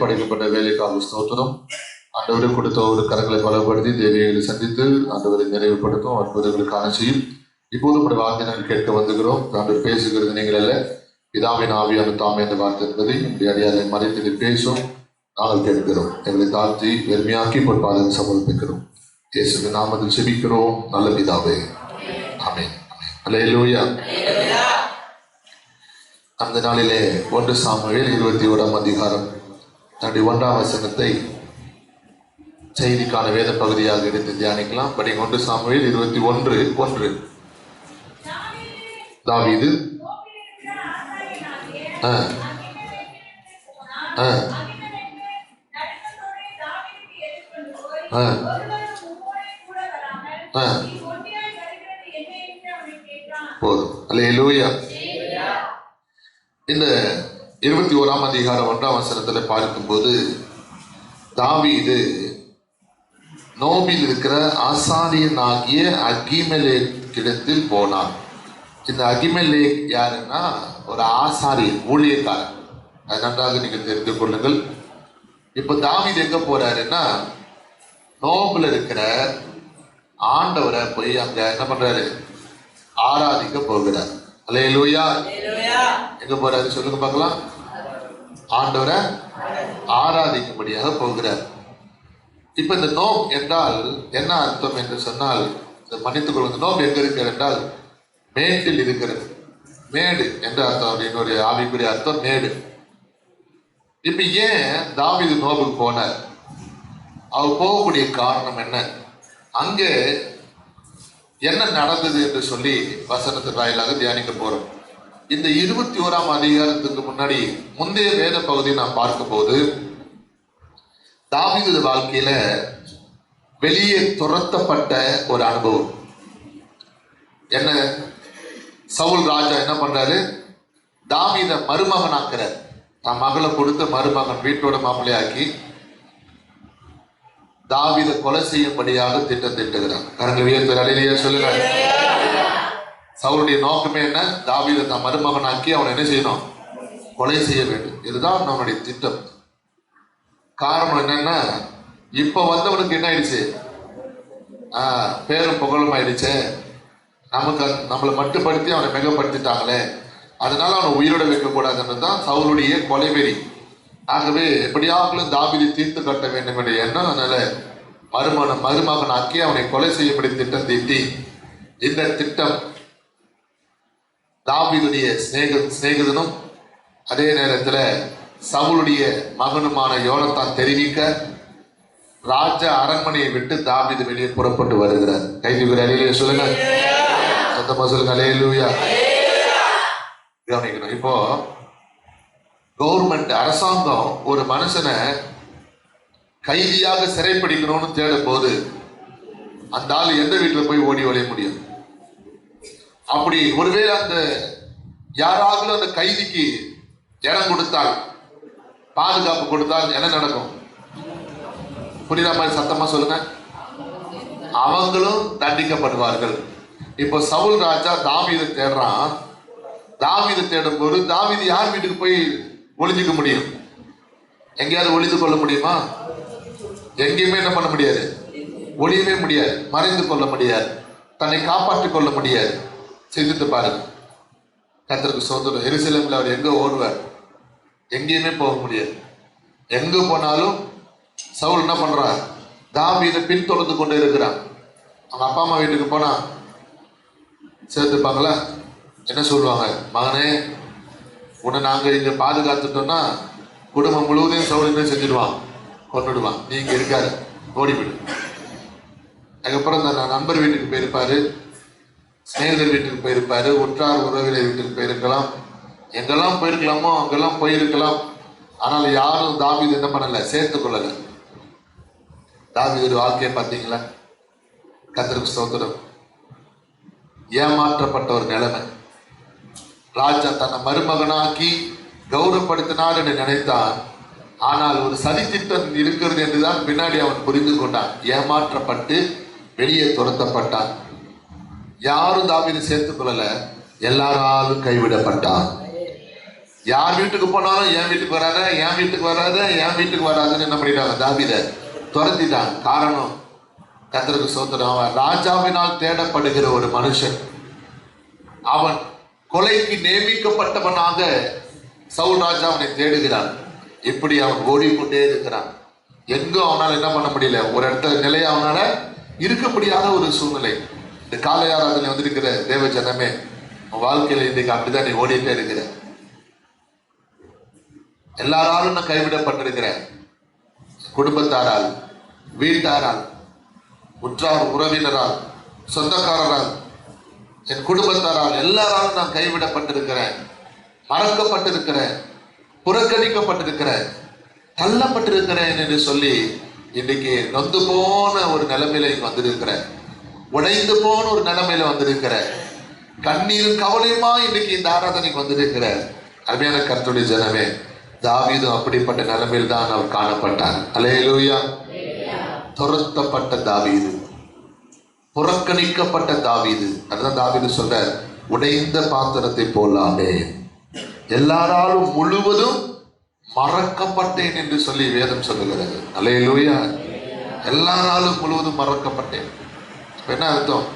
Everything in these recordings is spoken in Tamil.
ஒப்படைக்கப்பட்ட வேலைக்காக ஸ்தோத்திரம். ஆண்டவரை கொடுத்த ஒரு கரங்களை பலப்படுத்தி தேவைகளை சந்தித்து ஆண்டவரை நிறைவுபடுத்தும் அற்புதங்களுக்கான செய்யும். இப்போது உடைய வார்த்தைகள் கேட்க வந்துகிறோம். ஆண்டவர் பேசுகிறது நீங்கள் அல்ல, பிதாவின் ஆவியான தாமே என்ற வார்த்தை என்பதை நம்முடைய அடியாரை மறைத்து பேசும் நாங்கள் கேட்கிறோம். எங்களை தாழ்த்தி வெறுமையாக்கி பொற்பாதம் சமர்ப்பிக்கிறோம். இயேசுவின் நாமத்தில் செபிக்கிறோம் நல்ல பிதாவே, ஆமென். அல்லேலூயா. அந்த நாளிலே 1 சாமுவேல் 21 அதிகாரம் 1 வசனத்தை செய்திக்கான வேத பகுதியாக எடுத்து தியானிக்கலாம். படி 1 சாமுவேல் 21:1. தாவீது போதும். அல்லேலூயா. இந்த 21 அதிகாரம் 1 வசனத்துல பார்க்கும்போது தாவீது நோபில் இருக்கிற ஆசாரியனாகிய அகிமெலேக்கிடத்தில் போனான். இந்த அகிமெலேக் யாருன்னா ஒரு ஆசாரியன், ஊழியக்காரன். அது நன்றாக நீங்கள் தெரிந்து கொள்ளுங்கள். இப்ப தாவீது எங்க போறாருன்னா நோபில் இருக்கிற ஆண்டவரை போய் அங்க என்ன பண்றாரு, ஆராதிக்க போகிறார். அல்லேலூயா. எங்க போறாரு சொல்லுங்க பார்க்கலாம். ஆண்டவரை ஆராதிக்கும்படியாக போகிறார். இப்ப இந்த நோம் என்றால் என்ன அர்த்தம் என்று சொன்னால், இந்த மன்னித்துக் கொள்ளுங்க, நோம் எங்க இருக்கிறது என்றால் மேட்டில் இருக்கிறது. மேடு என்ற அர்த்தம், அப்படின்னு ஒரு ஆவிக்குரிய அர்த்தம் மேடு. இப்ப ஏன் தாவீது நோபுக்கு போனார்? அவர் போகக்கூடிய காரணம் என்ன, அங்கே என்ன நடந்தது என்று சொல்லி வசனத்தின் வாயிலாக தியானிக்க போறோம். இந்த 21 அதிகாரத்துக்கு முன்னாடி முந்தைய வேத பகுதியை நாம் பார்க்கும் போது தாவீது வாழ்க்கையில வெளியே துரத்தப்பட்ட ஒரு அனுபவம். என்ன, சவுல் ராஜா என்ன பண்றாரு, தாவீத மருமகனாக்குறார். தன் மகளை கொடுத்த மருமகன் வீட்டோட மாப்பிள்ளையாக்கி தாவீத கொலை செய்யும்படியாக திட்டம் திட்டுகிறார். கரங்களை உயர்த்தி அல்லேலூயா சொல்லுங்க. சவுளுடைய நோக்கமே என்ன, தாவீதை தன் மருமகனாக்கி அவனை என்ன செய்யணும், கொலை செய்ய வேண்டும். இதுதான் நம்முடைய திட்டம். காரணம் என்னன்னா, இப்ப வந்தவனுக்கு என்ன ஆயிடுச்சு, பேரும் புகழும் ஆயிடுச்சு. நம்மளை மட்டுப்படுத்தி அவனை மிகப்படுத்திட்டாங்களே, அதனால அவனை உயிரோட வைக்க கூடாதுன்னு தான் சவுளுடைய கொலைவெறி. ஆகவே எப்படியாவது தாவீதை தீர்த்து கட்ட வேண்டும் என்ற எண்ணம். அதனால மருமகனாக்கி அவனை கொலை செய்யப்படி திட்டம் தீட்டி, இந்த திட்டம் தாவீதுடைய சிநேகிதனும் அதே நேரத்தில் சவுளுடைய மகனுமான யோனத்தான் தெரிவிக்க ராஜ அரண்மனையை விட்டு தாவீது வெளியே புறப்பட்டு வருகிறார். கைதுகிற அல்லேலூயா சொல்லுங்க, சத்தமா சொல்லுங்க அல்லேலூயா. கவனிக்கணும். இப்போ கவர்மெண்ட் அரசாங்கம் ஒரு மனுஷனை கைதியாக சிறைப்பிடிக்கணும்னு தேடும் போது அந்த ஆள் எந்த வீட்டுல போய் ஓடி ஒழிய முடியும்? அப்படி ஒருவேளை அந்த யாராவது அந்த கைதிக்கு இடம் கொடுத்தால், பாதுகாப்பு கொடுத்தால் என்ன நடக்கும்? புரியுற மாதிரி சத்தமா சொல்லுங்க. அவங்களும் தண்டிக்கப்படுவார்கள். இப்போ சவுல் ராஜா தாவீதை தேடுறான். தாவீதை தேடும் போது தாவீது யார் வீட்டுக்கு போய் ஒளிஞ்சுக்க முடியும்? எங்கேயாவது ஒளிந்து கொள்ள முடியுமா? எங்கேயுமே என்ன பண்ண முடியாது, ஒளியவே முடியாது, மறைந்து கொள்ள முடியாது, தன்னை காப்பாற்றிக் கொள்ள முடியாது. சிந்தித்து பாருங்க. கர்த்தருக்கு சோதரம். எருசலேமில் அவர் எங்க ஓடுவார்? எங்கேயுமே போக முடியாது. எங்க போனாலும் சவுல் என்ன பண்றான், தாவீதை பின்தொடர்ந்து கொண்டு இருக்கிறான். அவங்க அப்பா அம்மா வீட்டுக்கு போனா சேர்த்துப்பாங்களா? என்ன சொல்லுவாங்க, மகனே உன்னை நாங்க இங்க பாதுகாத்துட்டோம்னா குடும்பம் முழுவதையும் சவுல் என்ன செஞ்சிடுவான், கொண்டுடுவான். நீ இங்க இருக்காரு, ஓடிவிடு. அதுக்கப்புறம் இந்த நண்பர் வீட்டுக்கு போயிருப்பாரு, சிநேகிதர் வீட்டுக்கு போயிருப்பாரு, உற்றார் உறவினர் வீட்டுக்கு போயிருக்கலாம், எங்கெல்லாம் போயிருக்கலாமோ அங்கெல்லாம் போயிருக்கலாம். ஆனால் யாரும் தாவீது என்ன பண்ணல, சேர்த்து கொள்ளல. தாவீது வாழ்க்கையை பார்த்தீங்களா? கர்த்தருக்கு ஸ்தோத்திரம். ஏமாற்றப்பட்ட ஒரு நிலைமை. ராஜா தன்னை மருமகனாக்கி கௌரவப்படுத்தினார் என்று நினைத்தான். ஆனால் ஒரு சதித்திட்டம் இருக்கிறது என்றுதான் பின்னாடி அவன் புரிந்து கொண்டான். ஏமாற்றப்பட்டு வெளியே துரத்தப்பட்டான். யாரும் தாவீதை சேர்த்துக் கொள்ளல, எல்லாராலும் கைவிடப்பட்டான். யார் வீட்டுக்கு போனாலும் என் வீட்டுக்கு வராத, என் வீட்டுக்கு வராத, என் வீட்டுக்கு வராதுன்னு என்ன பண்ணிட்டாங்க? தாவீதை துரத்திட்டாங்க. காரணம், கர்த்தருக்கு ஸ்தோத்திரம், அவன் ராஜாவினால் தேடப்படுகிற ஒரு மனுஷன். அவன் கொலைக்கு நியமிக்கப்பட்டவனாக சவுல் ராஜா அவனை தேடுகிறான். இப்படி அவன் ஓடிக்கொண்டே இருக்கிறான். எங்கும் அவனால் என்ன பண்ண முடியல, ஒரு இடத்துல நிலைய அவனால இருக்க முடியாத ஒரு சூழ்நிலை. இந்த காலை ஆராதனை வந்திருக்கிற தேவ ஜனமே, வாழ்க்கையில இன்றைக்கு அப்படிதான் நீ ஓடிட்டே இருக்கிற. எல்லாராலும் நான் கைவிடப்பட்டிருக்கிறேன். குடும்பத்தாரால், வீட்டாரால், உற்றார் உறவினரால், சொந்தக்காரரால், என் குடும்பத்தாரால், எல்லாராலும் நான் கைவிடப்பட்டிருக்கிறேன், மறக்கப்பட்டிருக்கிறேன், புறக்கணிக்கப்பட்டிருக்கிறேன், தள்ளப்பட்டிருக்கிறேன் என்று சொல்லி இன்னைக்கு நொந்து போன ஒரு நிலைமையில வந்திருக்கிறேன். உடைந்து போன ஒரு நிலைமையில வந்திருக்கிறேன். கண்ணீரும் கவலையுமா இன்னைக்கு இந்த ஆராதனைக்கு வந்திருக்கிற அருமையான கர்த்தருடைய ஜனமே, தாவீதும் அப்படிப்பட்ட நிலைமையில் தான் அவர் காணப்பட்டார். அல்லேலூயா. துரத்தப்பட்ட தாவீது, புறக்கணிக்கப்பட்ட தாவீது. அதுதான் தாவீது சொல்றார், உடைந்த பாத்திரத்தை போலாமே, எல்லாராலும் முழுவதும் மறக்கப்பட்டேன் என்று சொல்லி வேதம் சொல்லுகிறது. அல்லேலூயா. எல்லாராலும் முழுவதும் மறக்கப்பட்டேன். என்ன அர்த்தம்?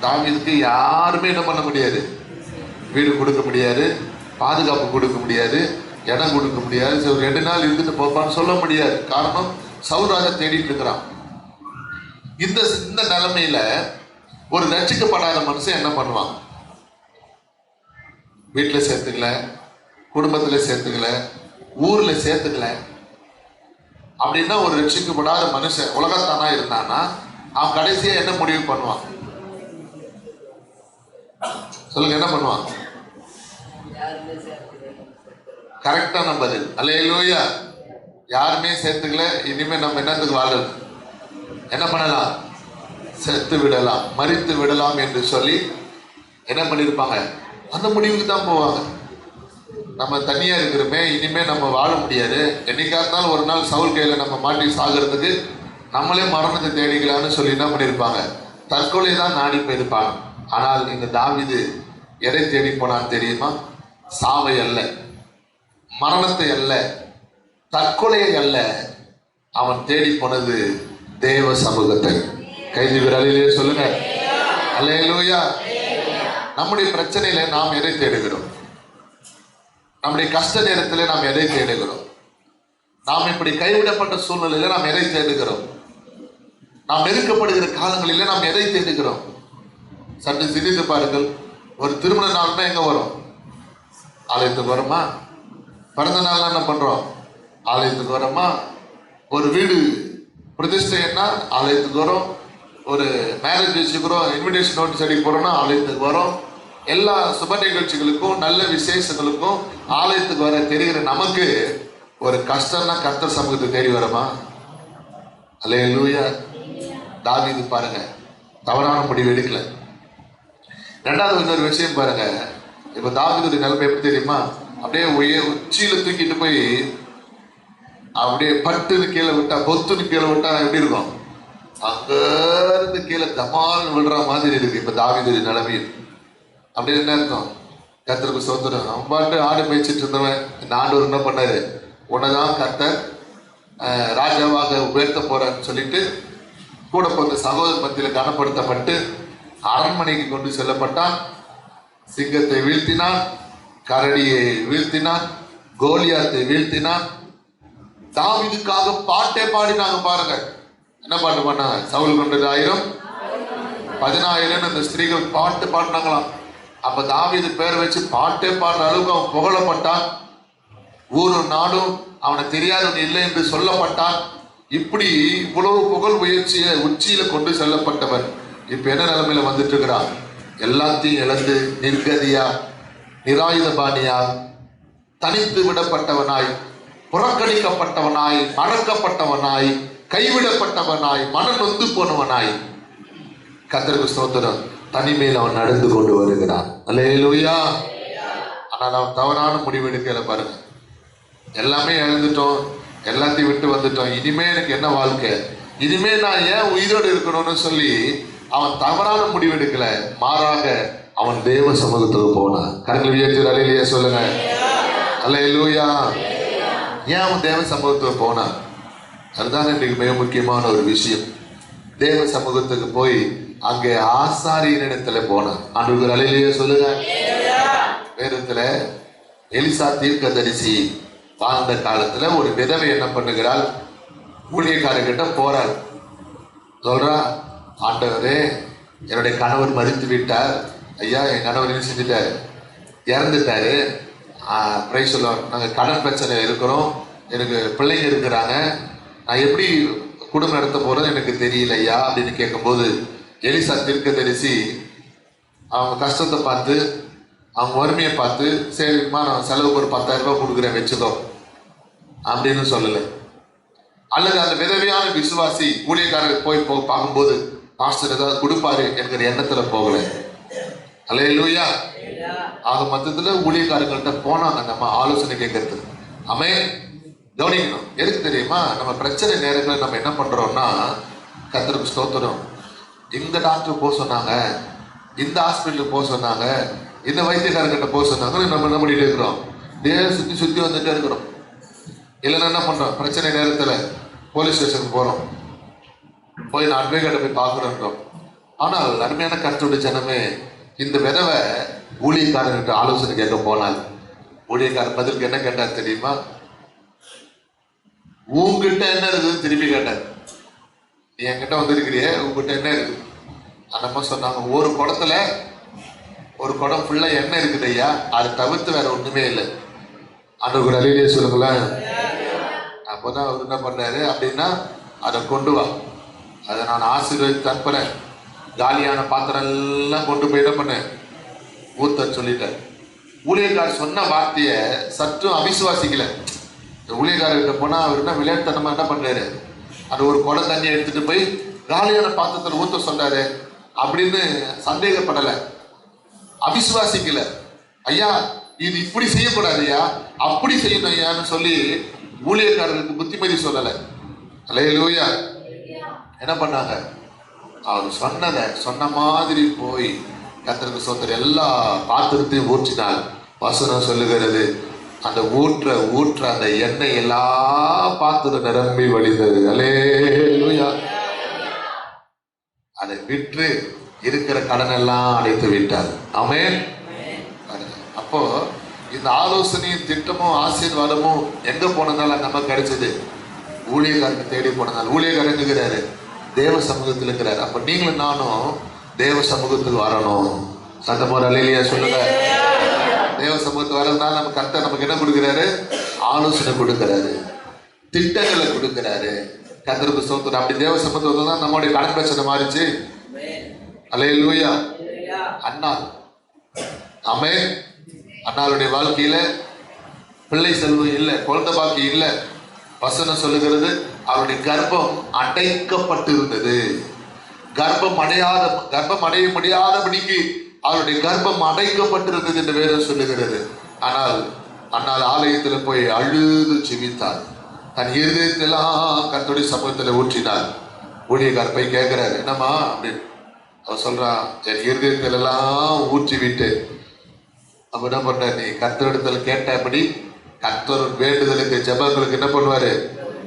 தாவீதுக்கு யாருமே என்ன பண்ண முடியாது, வீடு கொடுக்க முடியாது, பாதுகாப்பு கொடுக்க முடியாது, இடம் கொடுக்க முடியாது, ஒரு 2 நாள் இருந்துட்டு போப்பான்னு சொல்ல முடியாது. காரணம், சவுல் ராஜா தேடிட்டு இருக்கிறான். இந்த நிலைமையில ஒரு ரட்சிக்கப்படாத மனுஷன் என்ன பண்ணுவான்? வீட்டுல சேர்த்துக்கல, குடும்பத்துல சேர்த்துக்கல, ஊர்ல சேர்த்துக்கல அப்படின்னா ஒரு ரட்சிக்கப்படாத மனுஷன் உலகத்தானா இருந்தானா அவன் கடைசியா என்ன முடிவு பண்ணுவான்? சொல்லுங்க, என்ன பண்ணுவான்? கரெக்டான பதில். அல்லேலூயா. யாருமே சேர்த்துக்கல, இனிமே நம்ம என்னத்துக்கு வாழறது? என்ன பண்ணலாம்? செத்து விடலாம், மரித்து விடலாம் என்று சொல்லி என்ன பண்ணிருப்பாங்க? அந்த முடிவுக்கு தான் போவாங்க. நம்ம தனியா இருக்கிறோமே, இனிமே நம்ம வாழ முடியாது, என்னைக்கா இருந்தாலும் ஒரு நாள் சவுல் கையில நம்ம மாட்டி சாகிறதுக்கு நம்மளே மரணத்தை தேடிக்கலாம்னு சொல்லி என்ன பண்ணிருப்பாங்க? தற்கொலை தான் நாடி போயிருப்பாங்க. ஆனால் இந்த தாவீது எதை தேடி போனான்னு தெரியுமா? சாவை அல்ல, மரணத்தை அல்ல, தற்கொலையை அல்ல, அவன் தேடி போனது தேவ சமூகத்தை. கைது விரலிலே சொல்லுங்க, அல்லேலூயா. நம்முடைய பிரச்சனையில நாம் எதை தேடுகிறோம்? நம்முடைய கஷ்ட நேரத்தில் நாம் எதை தேடுகிறோம்? நாம் இப்படி கைவிடப்பட்ட சூழ்நிலையில நாம் எதை தேடுகிறோம்? நாம் நெருக்கப்படுகிற காலங்களில நாம் எதை தேடுகிறோம்? சற்று சிந்தித்து பாருங்கள். ஒரு திருமண நாள்னா எங்க வரும்? ஆலயத்துக்கு வரோமா? பிறந்த நாள்னா என்ன பண்றோம்? ஆலயத்துக்கு வரோமா? ஒரு வீடு பிரதிஷ்டைன்னா ஆலயத்துக்கு வரும். ஒரு மேரேஜ் வச்சுக்கிறோம், இன்விடேஷன் நோட்டீஸ் அடிக்க போறோம்னா ஆலயத்துக்கு வரும். எல்லா சுப நிகழ்ச்சிகளுக்கும் நல்ல விசேஷங்களுக்கும் ஆலயத்துக்கு வர தெரிகிற நமக்கு ஒரு கஷ்டம்னா கர்த்தர் சமூகத்தை தேடி வரமா? அல்லேலூயா. தாவீது பாருங்க, தவறான முடிவு எடுக்கல. ரெண்டாவது இன்னொரு விஷயம் பாருங்க. இப்ப தாவீதுடைய நிலைமை எப்படி தெரியுமா? அப்படியே உச்சியில தூக்கிட்டு போய் அப்படியே பட்டுன்னு கீழே விட்டா, பொத்துன்னு கீழே விட்டா எப்படி இருக்கும்? அங்க இருந்து கீழே தமால் விடுற மாதிரி இருக்கு இப்ப தாவீதுடைய நிலைமை. அப்படி என்ன அர்த்தம்? கர்த்தருக்கு ஸ்தோத்திரம். அவன் பாட்டு ஆடு மேய்ச்சிட்டு இருந்தவன் இந்த ஆண்டவர் என்ன பண்ணாரு? உன்னதான் கர்த்தர் ராஜாவாக உயர்த்த போறான்னு சொல்லிட்டு கூட போன்ற சகோதர மத்தியில் கனப்படுத்தப்பட்டு அரண்மனைக்கு கொண்டு செல்லப்பட்டான். சிங்கத்தை வீழ்த்தினான், கரடியை வீழ்த்தினான், கோலியாத்தை வீழ்த்தினான். தாவீதுக்காக பாட்டே பாடினாங்க பாருங்க. என்ன பாட்டு பாடினாங்க? சவுல் கொண்டது 1000 10,000 அந்த ஸ்திரீகள் பாட்டு பாடினாங்களாம். அப்ப தாவீது பேர் வச்சு பாட்டே பாடுற அளவுக்கு அவன் புகழப்பட்டான். ஊரும் நாடும் அவனை தெரியாதவன் இல்லை என்று சொல்லப்பட்டான். இப்படி இவ்வளவு புகழ் உச்சியில கொண்டு செல்லப்பட்டவன் இப்ப என்ன நிலைமையில வந்துட்டு இருக்கிறான்? எல்லாத்தையும் இழந்து நிர்கதியா, நிராயுதபாணியா, தனித்து விடப்பட்டவனாய், புறக்கணிக்கப்பட்டவனாய், மறக்கப்பட்டவனாய், கைவிடப்பட்டவனாய், மனம் நொந்து போனவனாய், கர்த்தருக்கு ஸ்தோத்திரம், தனிமையில் அவன் நடந்து கொண்டு வருகிறான். அல்லேலூயா. ஆனால் அவன் தவறான முடிவெடுக்கல பாருங்க. எல்லாமே இழந்துட்டோம், எல்லாத்தையும் விட்டு வந்துட்டோம், இனிமே எனக்கு என்ன வாழ்க்கை, இனிமே நான் ஏன் உயிரோடு இருக்கணும்னு சொல்லி அவன் தவறான அல்லேலூயா. ஏன் அவன் தேவ சமூகத்துக்கு போனான்? அதுதான் இன்றைக்கு மிக முக்கியமான ஒரு விஷயம். தேவ சமூகத்துக்கு போய் அங்கே ஆசாரியனிடத்துல போனான். ஆண்டவர்கள் அல்லேலூயா சொல்லுங்க. வேதத்துல எலிசா தீர்க்கதரிசி வாழ்ந்த காலத்துல ஒரு விதவை என்ன பண்ணுகிறாள்? ஊழியக்காரர்கிட்ட போறார். சொல்றா, ஆண்டவரே, என்னுடைய கணவர் மரித்து விட்டார். ஐயா, என் கணவர் என்ன செஞ்சுட்டாரு? இறந்துட்டாரு. பிரைஸ் சொல்லுவார். நாங்கள் கடன் பிரச்சனை இருக்கிறோம், எனக்கு பிள்ளைங்க இருக்கிறாங்க, நான் எப்படி குடும்பம் நடத்த போறது எனக்கு தெரியல ஐயா அப்படின்னு கேட்கும்போது எலிசா தீர்க்கதரிசி அவங்க கஷ்டத்தை பார்த்து, அவங்க வறுமையை பார்த்து, சரிம்மா நான் செலவுக்கு ஒரு 10,000 ரூபாய் கொடுக்குறேன் வச்சுக்கோ அப்படின்னு சொல்லலை. அல்லது அந்த விதவையான விசுவாசி ஊழியக்காரர் போய் பார்க்கும்போது பாஸ்டர் ஏதாவது கொடுப்பாரு என்கிற எண்ணத்துல போகல. அல்லேலூயா. ஆக மொத்தத்துல ஊழியக்காரர்கள்ட்ட போனாங்க நம்ம ஆலோசனை கேட்கறதுக்கு. ஆமென். கவனிக்கணும். எதுக்கு தெரியுமா? நம்ம பிரச்சனை நேரங்களில் நம்ம என்ன பண்றோம்னா, கர்த்தருக்கு ஸ்தோத்திரம், இந்த டாக்டர் போக சொன்னாங்க, இந்த ஹாஸ்பிட்டலுக்கு போக சொன்னாங்க, இந்த வைத்தியக்காரர்கிட்ட போக சொன்னாங்க, நம்ம என்ன பண்ணிட்டு இருக்கிறோம்? சுத்தி சுத்தி வந்துட்டே இருக்கிறோம். இல்லைன்னா என்ன பண்றோம்? பிரச்சனை நேரத்துல போலீஸ் ஸ்டேஷனுக்கு போறோம், போய் நான் அட்வொகேட்டை போய் பார்க்குறோம். ஆனால் அருமையான கர்த்தருடைய ஜனமே, இந்த விதவை ஊழியக்காரர்கிட்ட ஆலோசனை கேட்க போனால் ஊழியக்காரர் பதிலுக்கு என்ன கேட்டார் தெரியுமா? உங்ககிட்ட என்ன இருக்குது திருப்பி கேட்டார். நீ என்கிட்ட வந்திருக்கிறிய, உங்ககிட்ட என்ன இருக்கு? அந்த அம்மா சொன்னாங்க, ஒரு குடத்துல ஒரு குடம் ஃபுல்லா எண்ணெய் இருக்குது ஐயா, அதை தவிர்த்து வேற ஒண்ணுமே இல்லை. ஆண்டவருக்கு அல்லேலூயா சொல்லுங்களேன். அப்போதான் அவர் என்ன பண்ணாரு அப்படின்னா, அதை கொண்டு வா, அதை நான் ஆசீர்வதித்து தற்பறேன், காலியான பாத்திரம் எல்லாம் கொண்டு போய் என்ன பண்ணேன்? ஊத்த சொல்லிட்டார். ஊழியக்காரர் சொன்ன வார்த்தையை சற்றும் அவிசுவாசிக்கல. ஊழியக்காரர்கிட்ட போனா அவர் என்ன விளையாட்டுத்தனமா என்ன பண்றாரு? அந்த ஒரு குடம் தண்ணியை எடுத்துட்டு போய் காலியான பாத்திரத்தில் ஊத்த சொல்றாரு அப்படின்னு சந்தேகப்படல, அவிசுவாசிக்கல. ஐயா, இது இப்படி செய்யக்கூடாது ஐயா, அப்படி செய்யணும் ஐயான்னு சொல்லி ஊழியக்காரருக்கு புத்திமதி சொல்லல. அல்லேலூயா. என்ன பண்ணாங்க? அவர் சொன்னதை சொன்ன மாதிரி போய் கர்த்தருக்கு சொந்தர் எல்லா பாத்திரத்தையும் ஊற்றினார். வசனம் சொல்லுகிறது, அந்த ஊற்ற அந்த எண்ணெய் எல்லா பாத்திரம் நிரம்பி வழிந்தது. அல்லேலூயா. அதை விற்று இருக்கிற கடன் எல்லாம் அடைத்து விட்டார். ஆமென். அப்போ இந்த ஆலோசனையும் திட்டமும் ஆசீர்வாதமும் எங்க போனதால நமக்கு கிடைச்சது? ஊழியக்காரங்க தேடி போனதால். ஊழியக்காரர் இருக்கிறாரு, தேவ சமூகத்தில் இருக்கிறாரு. அப்ப நீங்களும் நானும் தேவ சமூகத்துக்கு வரணும். சத்தமோர் அல்லேலூயா சொல்லுங்க. தேவ சமூகத்துக்கு வரதுனால நம்ம கர்த்தர் நமக்கு என்ன கொடுக்கிறாரு? ஆலோசனை கொடுக்கிறாரு, திட்டங்களை கொடுக்கிறாரு. கர்த்தருக்கு ஸ்தோத்திரம். அப்படி தேவ சமூகத்துக்கு தான் நம்மளுடைய கடன் பிரச்சனை மாறிச்சு. அல்லேலூயா. அன்னாள், ஆமென். அன்னாளுடைய வாழ்க்கையில பிள்ளை செல்வம் இல்லை, குழந்தை பாக்கி இல்லை. வசனம் சொல்லுகிறது, அவருடைய கர்ப்பம் அடைக்கப்பட்டிருந்தது. கர்ப்பம் அடைய முடியாதபடிக்கு அவருடைய கர்ப்பம் அடைக்கப்பட்டிருந்தது என்று வேதம் சொல்லுகிறது. ஆனால் ஆலயத்தில் போய் அழுது ஜெபித்தார். தன் இருதயத்தெல்லாம் கர்த்தருடைய சமூகத்தில் ஊற்றினார். ஊழியக்காரர் போய் கேட்கிறாரு, என்னம்மா அப்படின்னு. அவர் சொல்றான், என் இருதயத்தில் எல்லாம் ஊற்றி விட்டு. அப்ப என்ன பண்ண, நீ கர்த்தரிடத்துல கேட்டபடி கர்த்தர் வேண்டுதலுக்கு ஜெபங்களுக்கு என்ன பண்ணுவாரு?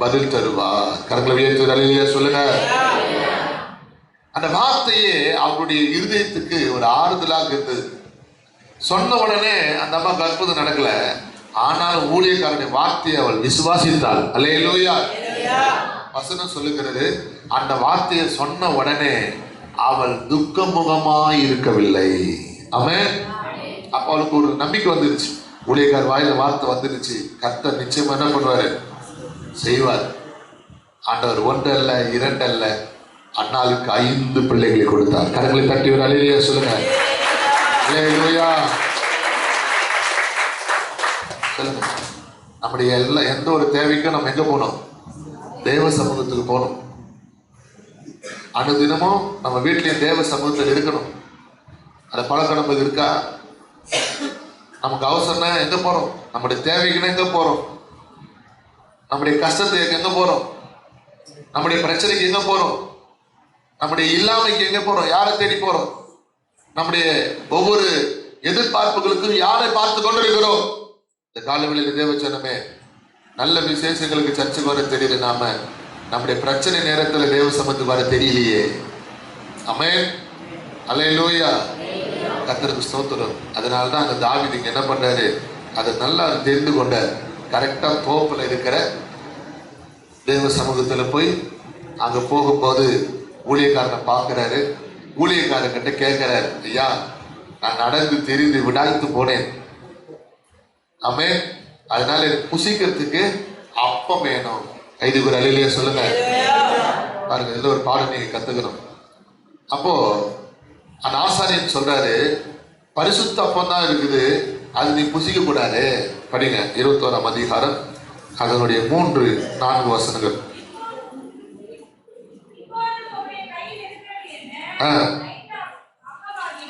பதில் தருவா. கரங்களை உயர்த்தி அல்லேலூயா சொல்லுங்க. அந்த வார்த்தையே அவருடைய இருதயத்துக்கு ஒரு ஆறுதலாக இருந்தது. சொன்ன உடனே அந்த அம்மா அற்புதம் நடக்கல, ஆனால் ஊழியக்காரனுடைய வார்த்தையை அவள் விசுவாசித்தாள். அல்லேலூயா. வசனம் சொல்லுகிறது, அந்த வார்த்தையை சொன்ன உடனே அவள் துக்கமுகமாய் இருக்கவில்லை. ஆமென். அப்ப அவளுக்கு ஒரு நம்பிக்கை வந்துருச்சு. ஊழியக்கார வாயில வார்த்தை வந்துருச்சு, கர்த்தர் நிச்சயமா என்ன பண்ணுவாரு? செய்வார். ஆண்டவர் 1 அல்ல 2 அல்ல, அன்னாளுக்கு 5 பிள்ளைகளை கொடுத்தார். கரங்களை தட்டி ஒரு அல்லேலூயா சொல்லுங்க. அல்லேலூயா சொல்லுங்க. நம்முடைய எந்த ஒரு தேவைக்கும் நம்ம எங்க போகணும்? தேவ சமூகத்துக்கு போகணும். அனுதினமும் நம்ம வீட்டிலேயே தேவ சமூகத்தில் இருக்கணும். அந்த பழக்கம் நமக்கு இருக்கா? நமக்கு அவசரம்னா எங்க போறோம்? நம்முடைய தேவைக்குன்னா எங்க போறோம்? நம்முடைய கஷ்டத்துக்கு எங்க போறோம்? நம்முடைய பிரச்சனைக்கு எங்க போறோம்? நம்முடைய இல்லாமைக்கு எங்க போறோம்? யாரை தேடி போறோம்? நம்முடைய ஒவ்வொரு எதிர்பார்ப்புகளுக்கும் யாரை பார்த்து கொண்டிருக்கிறோம்? இந்த காலவெளியில் தேவச்சனமே, நல்ல விசேஷங்களுக்கு சர்ச்சுக்கு வர தெரியுது, நாம நம்முடைய பிரச்சனை நேரத்தில் தேவ சமத்துக்கு வர தெரியலையே. ஆமென், அல்லேலூயா, கர்த்தருக்கு ஸ்தோத்திரம். அதனாலதான் அந்த தாவீது என்ன பண்றாரு, அதை நல்லா தெரிந்து கொண்ட கரெக்டா தோப்புல இருக்கிற தேவ சமூகத்துல போய் அங்க போகும்போது ஊழியக்காரனை பார்க்கிறாரு. ஊழியக்காரர்கிட்ட கேட்கிறாரு, ஐயா நான் நடந்து தெரிந்து விடாய்த்து போனேன், ஆமென், அதனால புசிக்கிறதுக்கு அப்பம் வேணும். கைதுக்கு ஒரு அலையிலேயே சொல்லுங்க. பாருங்க, இதுல ஒரு பாடம் நீங்க கத்துக்கணும். அப்போ அந்த ஆசாரியன் சொல்றாரு, பரிசுத்த அப்பம் தான் இருக்குது, அது நீ புசிக்க கூடாது. படிங்க 21ஆம் அதிகாரம் அதனுடைய 3-4 வசனங்கள்.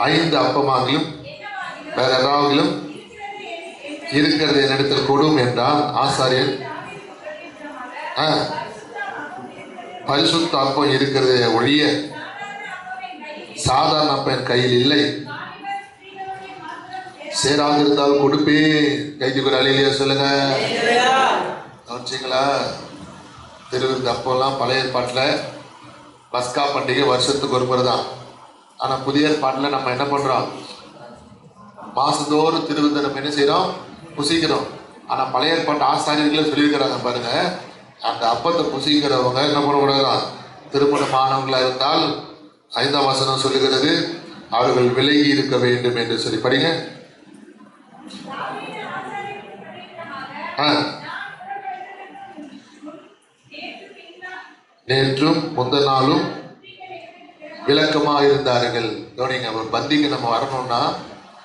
5 அப்பமாகிலும் வேற ஏதாவதிலும் இருக்கிறது என்னிடத்தில் கொடும் என்றால் ஆசாரியன் பரிசுத்த அப்பம் இருக்கிறது ஒழிய சாதாரண அப்பம் என் கையில் இல்லை, சேராக இருந்தால் கொடுப்பே. கைக்கு ஒரு அலையிலேயே சொல்லுங்க. கவனிச்சிங்களா? திருவிருந்த அப்போல்லாம் பழைய ஏற்பாட்டில் பஸ்கா பண்டிகை வருஷத்துக்கு ஒரு முறை தான். ஆனால் புதிய ஏற்பாட்டில் நம்ம என்ன பண்ணுறோம், மாதந்தோறும் திருவிருந்த நம்ம என்ன செய்கிறோம், புசிக்கிறோம். ஆனால் பழைய ஏற்பாட்டு ஆசாரியர்களே சொல்லியிருக்கிறாங்க பாருங்க, அந்த அப்பத்தை புசிக்கிறவங்க என்ன பண்ணக்கூடாதான், திருமணமானவங்களா இருந்தால் 5ஆம் வசனம் சொல்லுகிறது, அவர்கள் விலகி இருக்க வேண்டும் என்று சொல்லி. படிங்க. நேற்றும் முந்த நாளும் விளக்கமா இருந்தார்கள். கவனிங்க, ஒரு பந்திக்கு நம்ம வரணும்னா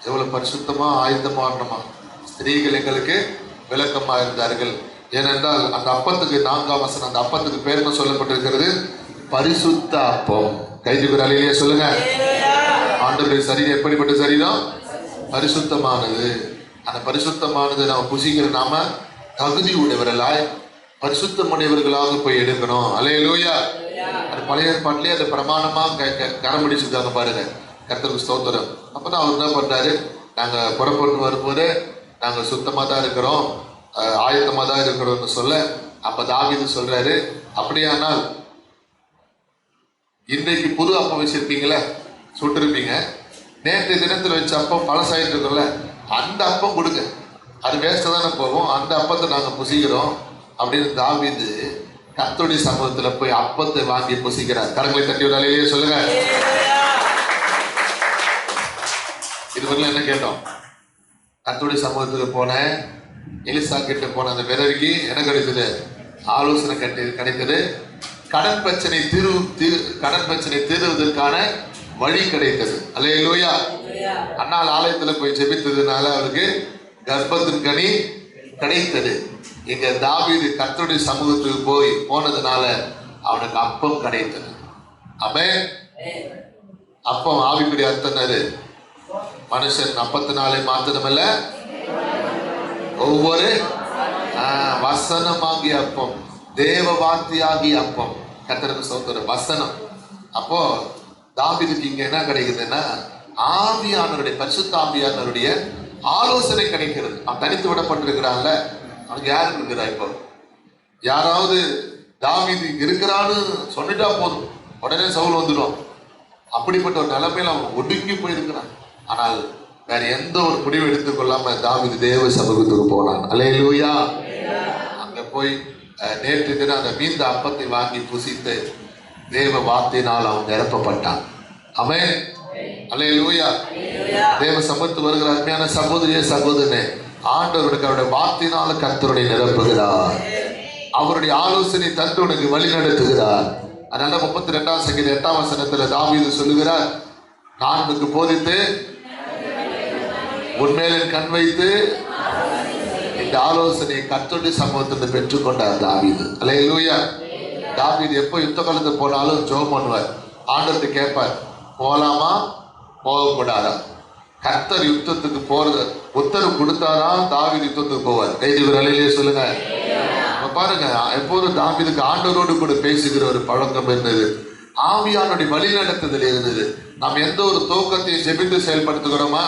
எவ்வளவு பரிசுத்தமா ஆயுதமா வரணுமா. ஸ்திரீகள் எங்களுக்கு விளக்கமா இருந்தார்கள். ஏனென்றால் அந்த அப்பத்துக்கு 4ஆம் வசனம், அந்த அப்பத்துக்கு பேர் என்ன சொல்லப்பட்டிருக்கிறது, பரிசுத்த அப்பம். கைதுக்கு அலையிலேயே சொல்லுங்க. ஆண்டவருடைய சரீரம் எப்படிப்பட்ட சரீரம், பரிசுத்தமானது. அந்த பரிசுத்தமானது நம்ம புசிக்கிற நாம தகுதி உடையவர்களாய் பரிசுத்தமுடையவர்களாக போய் எடுக்கணும். அல்லேலூயா. அது பழைய ஏற்பாட்டிலே அந்த பிரமாணமா கரம் பிடிச்சிருக்காங்க பாருங்க. கர்த்தருக்கு ஸ்தோத்திரம். அப்பதான் அவர் என்ன பண்றாரு, நாங்க புறப்பட்டு வரும்போது நாங்க சுத்தமா தான் இருக்கிறோம், ஆயத்தமா தான் இருக்கிறோம்னு சொல்ல, அப்ப தாவீது சொல்றாரு, அப்படியானால் இன்றைக்கு புது அப்பம் வச்சிருப்பீங்களே, சுட்டிருப்பீங்க, நேற்று தினத்தில் வச்ச அப்பம் பழசாயிட்டு இருக்கோம்ல, அந்த அப்பம் கொடுங்க, அது வேஸ்டா தானே போகும், அந்த அப்பத்தை நாங்க புசிக்கிறோம் அப்படின்னு தாவீது கர்த்தருடைய சமூகத்துல போய் அப்பத்தை வாங்கி புசிக்கிறார். கரங்களை தட்டி ஒரு அலையிலேயே சொல்லுங்க. இதுவரையிலும் என்ன கேட்டோம், கர்த்தருடைய சமூகத்துக்கு போன எலிசா கிட்ட போன அந்த விதவைக்கு என்ன கிடைத்தது, ஆலோசனை கிடைத்தது, கடன் பிரச்சனை தீர்வதற்கான வழி கிடைத்தது. அல்லேலூயா. அண்ணால் ஆலயத்துல போய் ஜெபித்ததுனால அவருக்கு கர்ப்பத்தின் கனி கிடைத்தது. இங்க தாவீது கர்த்தருடைய சமூகத்துக்கு போனதுனால அவனுக்கு அப்பம் கிடைத்தது. ஆமென். அப்பம் ஆவிக்குரிய அர்த்தம் என்னது, மனுஷன் அப்பத்தினாலே மாத்திரமல்ல ஒவ்வொரு வசனமாகிய அப்பம், தேவ வார்த்தையாகிய அப்பம். கர்த்தருக்கு ஸ்தோத்திரம். வசனம். அப்போ தாவீதுக்கு இங்க என்ன கிடைக்குதுன்னா, ஆவியானவருடைய பரிசுத்த ஆவியானவருடைய ஆலோசனை கிடைக்கிறது. அவன் தனித்து விடப்பட்டிருக்கிறான்ல, அவனுக்கு யாரு இருக்கிறா, இப்போ யாராவது தாவீது இருக்கிறான்னு சொல்லிட்டா போதும், உடனே சவுல் வந்துடும். அப்படிப்பட்ட ஒரு நிலைமையில அவன் ஒடுங்கி போயிருக்கிறான். ஆனால் வேற எந்த ஒரு முடிவு எடுத்துக்கொள்ளாம தாவீது தேவ சமூகத்துக்கு போனான். அல்லேலூயா. அங்க போய் நேற்று தினம் அந்த மீந்த அப்பத்தை வாங்கி புசித்து தேவ வார்த்தையினால் அவன் நிரப்பப்பட்டான். ஆமென். அல்லேலூயா. தேவ சமூகத்து வருகிற அருமையான சகோதரிய சகோதரனே, ஆண்டவருக்கு அவருடைய வார்த்தையினால கர்த்தருடைய நிரப்புகிறார், அவருடைய ஆலோசனை தந்து உனக்கு வழி நடத்துகிறார். அதனால 32ஆம் சங்கீதம் 8ஆம் வசனத்துல தாவீது சொல்லுகிறார், நான் உனக்கு போதித்து உன்மேலின் கண் வைத்து இந்த ஆலோசனையை கர்த்தருடைய சமூகத்தில் பெற்றுக்கொண்டார் தாவீது. அல்லேலூயா. தாவீது எப்போ யுத்த காலத்துக்கு போனாலும் ஜெபம் பண்ணுவார், ஆண்டவர்கிட்ட கேட்பார், போலாமா போகக்கூடாதா. கர்த்தர் யுத்தத்துக்கு போறது உத்தரவு கொடுத்தாரா தாவீது யுத்தத்துக்கு போவார். கைது விரலையிலே சொல்லுங்க. பாருங்க, எப்போதும் தாவீதுக்கு ஆண்டவரோடு கூட பேசுகிற ஒரு பழக்கம் இருந்தது, ஆவியானுடைய வழி நடத்துதல் இருந்தது. நாம் எந்த ஒரு துவக்கத்தையும் ஜெபித்து செயல்படுத்துகிறோமா,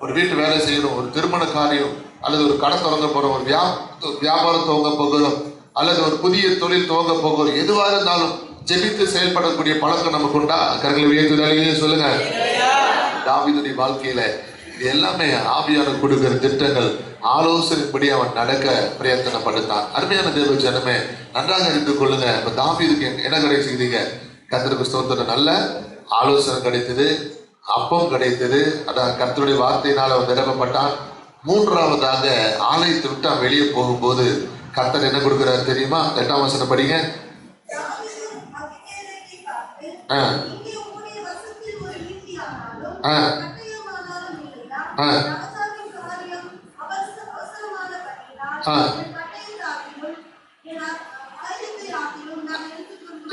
ஒரு வீட்டு வேலை செய்யணும், ஒரு திருமண காரியம், அல்லது ஒரு கடை தொடங்க போறோம், ஒரு வியாபாரம் துவங்க போகிறோம், அல்லது ஒரு புதிய தொழில் துவங்க போகிறோம், எதுவா இருந்தாலும் ஜெபித்து செயல்படக்கூடிய பழக்கம் நமக்கு உண்டா? கரங்களை உயர்த்தி சொல்லுங்க. தாவீதுடைய வாழ்க்கையில இது எல்லாமே ஆவியானவர் கொடுக்கிற திட்டங்கள், ஆலோசனைப்படி அவன் நடக்க பிரயத்தனப்படுத்தான். அருமையான தேவ ஜனமே, நன்றாக அறிந்து கொள்ளுங்க. இப்ப தாவீதுக்கு என்ன கிடைச்சிருக்கீங்க? கர்த்தருக்கு ஸ்தோத்திரம். நல்ல ஆலோசனை கிடைத்தது, அப்பம் கிடைத்தது, அதான் கர்த்தருடைய வார்த்தையினால் அவன் நிரப்பப்பட்டான். மூன்றாவதாக ஆலயத்தை விட்டு அவன் வெளியே போகும்போது கர்த்தர் என்ன கொடுக்கிறார் தெரியுமா? 8ஆம் வசனம் படிங்க.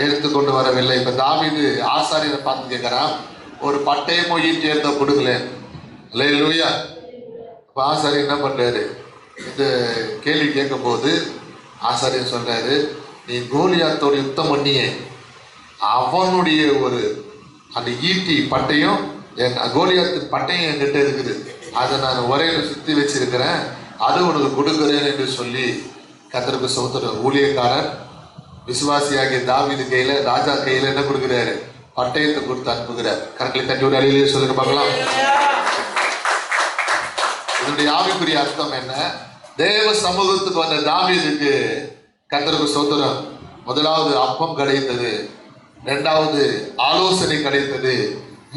எடுத்துக்கொண்டு வரவில்லை. இப்ப தாவீது ஆசாரியரை பார்த்து கேட்கிறான், ஒரு பட்டயமோ ஈட்டி எடுத்த கொடுக்கல. அல்லேலூயா. இப்ப ஆசாரியர் என்ன பண்றாரு? இந்த கேள்வி கேட்கும் போது ஆசாரியர் சொல்றாரு, நீ கோலியாத்தோட யுத்தம் பண்ணியே, அவனுடைய ஒரு அந்த ஈட்டி பட்டயம், கோலியாத்து பட்டயம் என்கிட்ட இருக்குது, அதை நான் உரையில சுத்தி வச்சிருக்கிறேன், அது உனக்கு கொடுக்குறேன் என்று சொல்லி கர்த்தருக்கு ஸ்தோத்திரம். ஊழியக்காரர் விசுவாசியாகிய தாவீது கையில, ராஜா கையில என்ன கொடுக்குறாரு? பட்டயத்தை கொடுத்து அனுப்புகிறார். கரங்களை தட்டி ஒரு அழியிலேயே சொல்லுங்க பார்க்கலாம். இதனுடைய ஆவிக்குரிய அர்த்தம் என்ன? தேவ சமூகத்துக்கு வந்த தாவீதுக்கு கர்த்தருக்கு ஸ்தோத்திரம். முதலாவது அப்பம் கிடைத்தது, இரண்டாவது ஆலோசனை கிடைத்தது,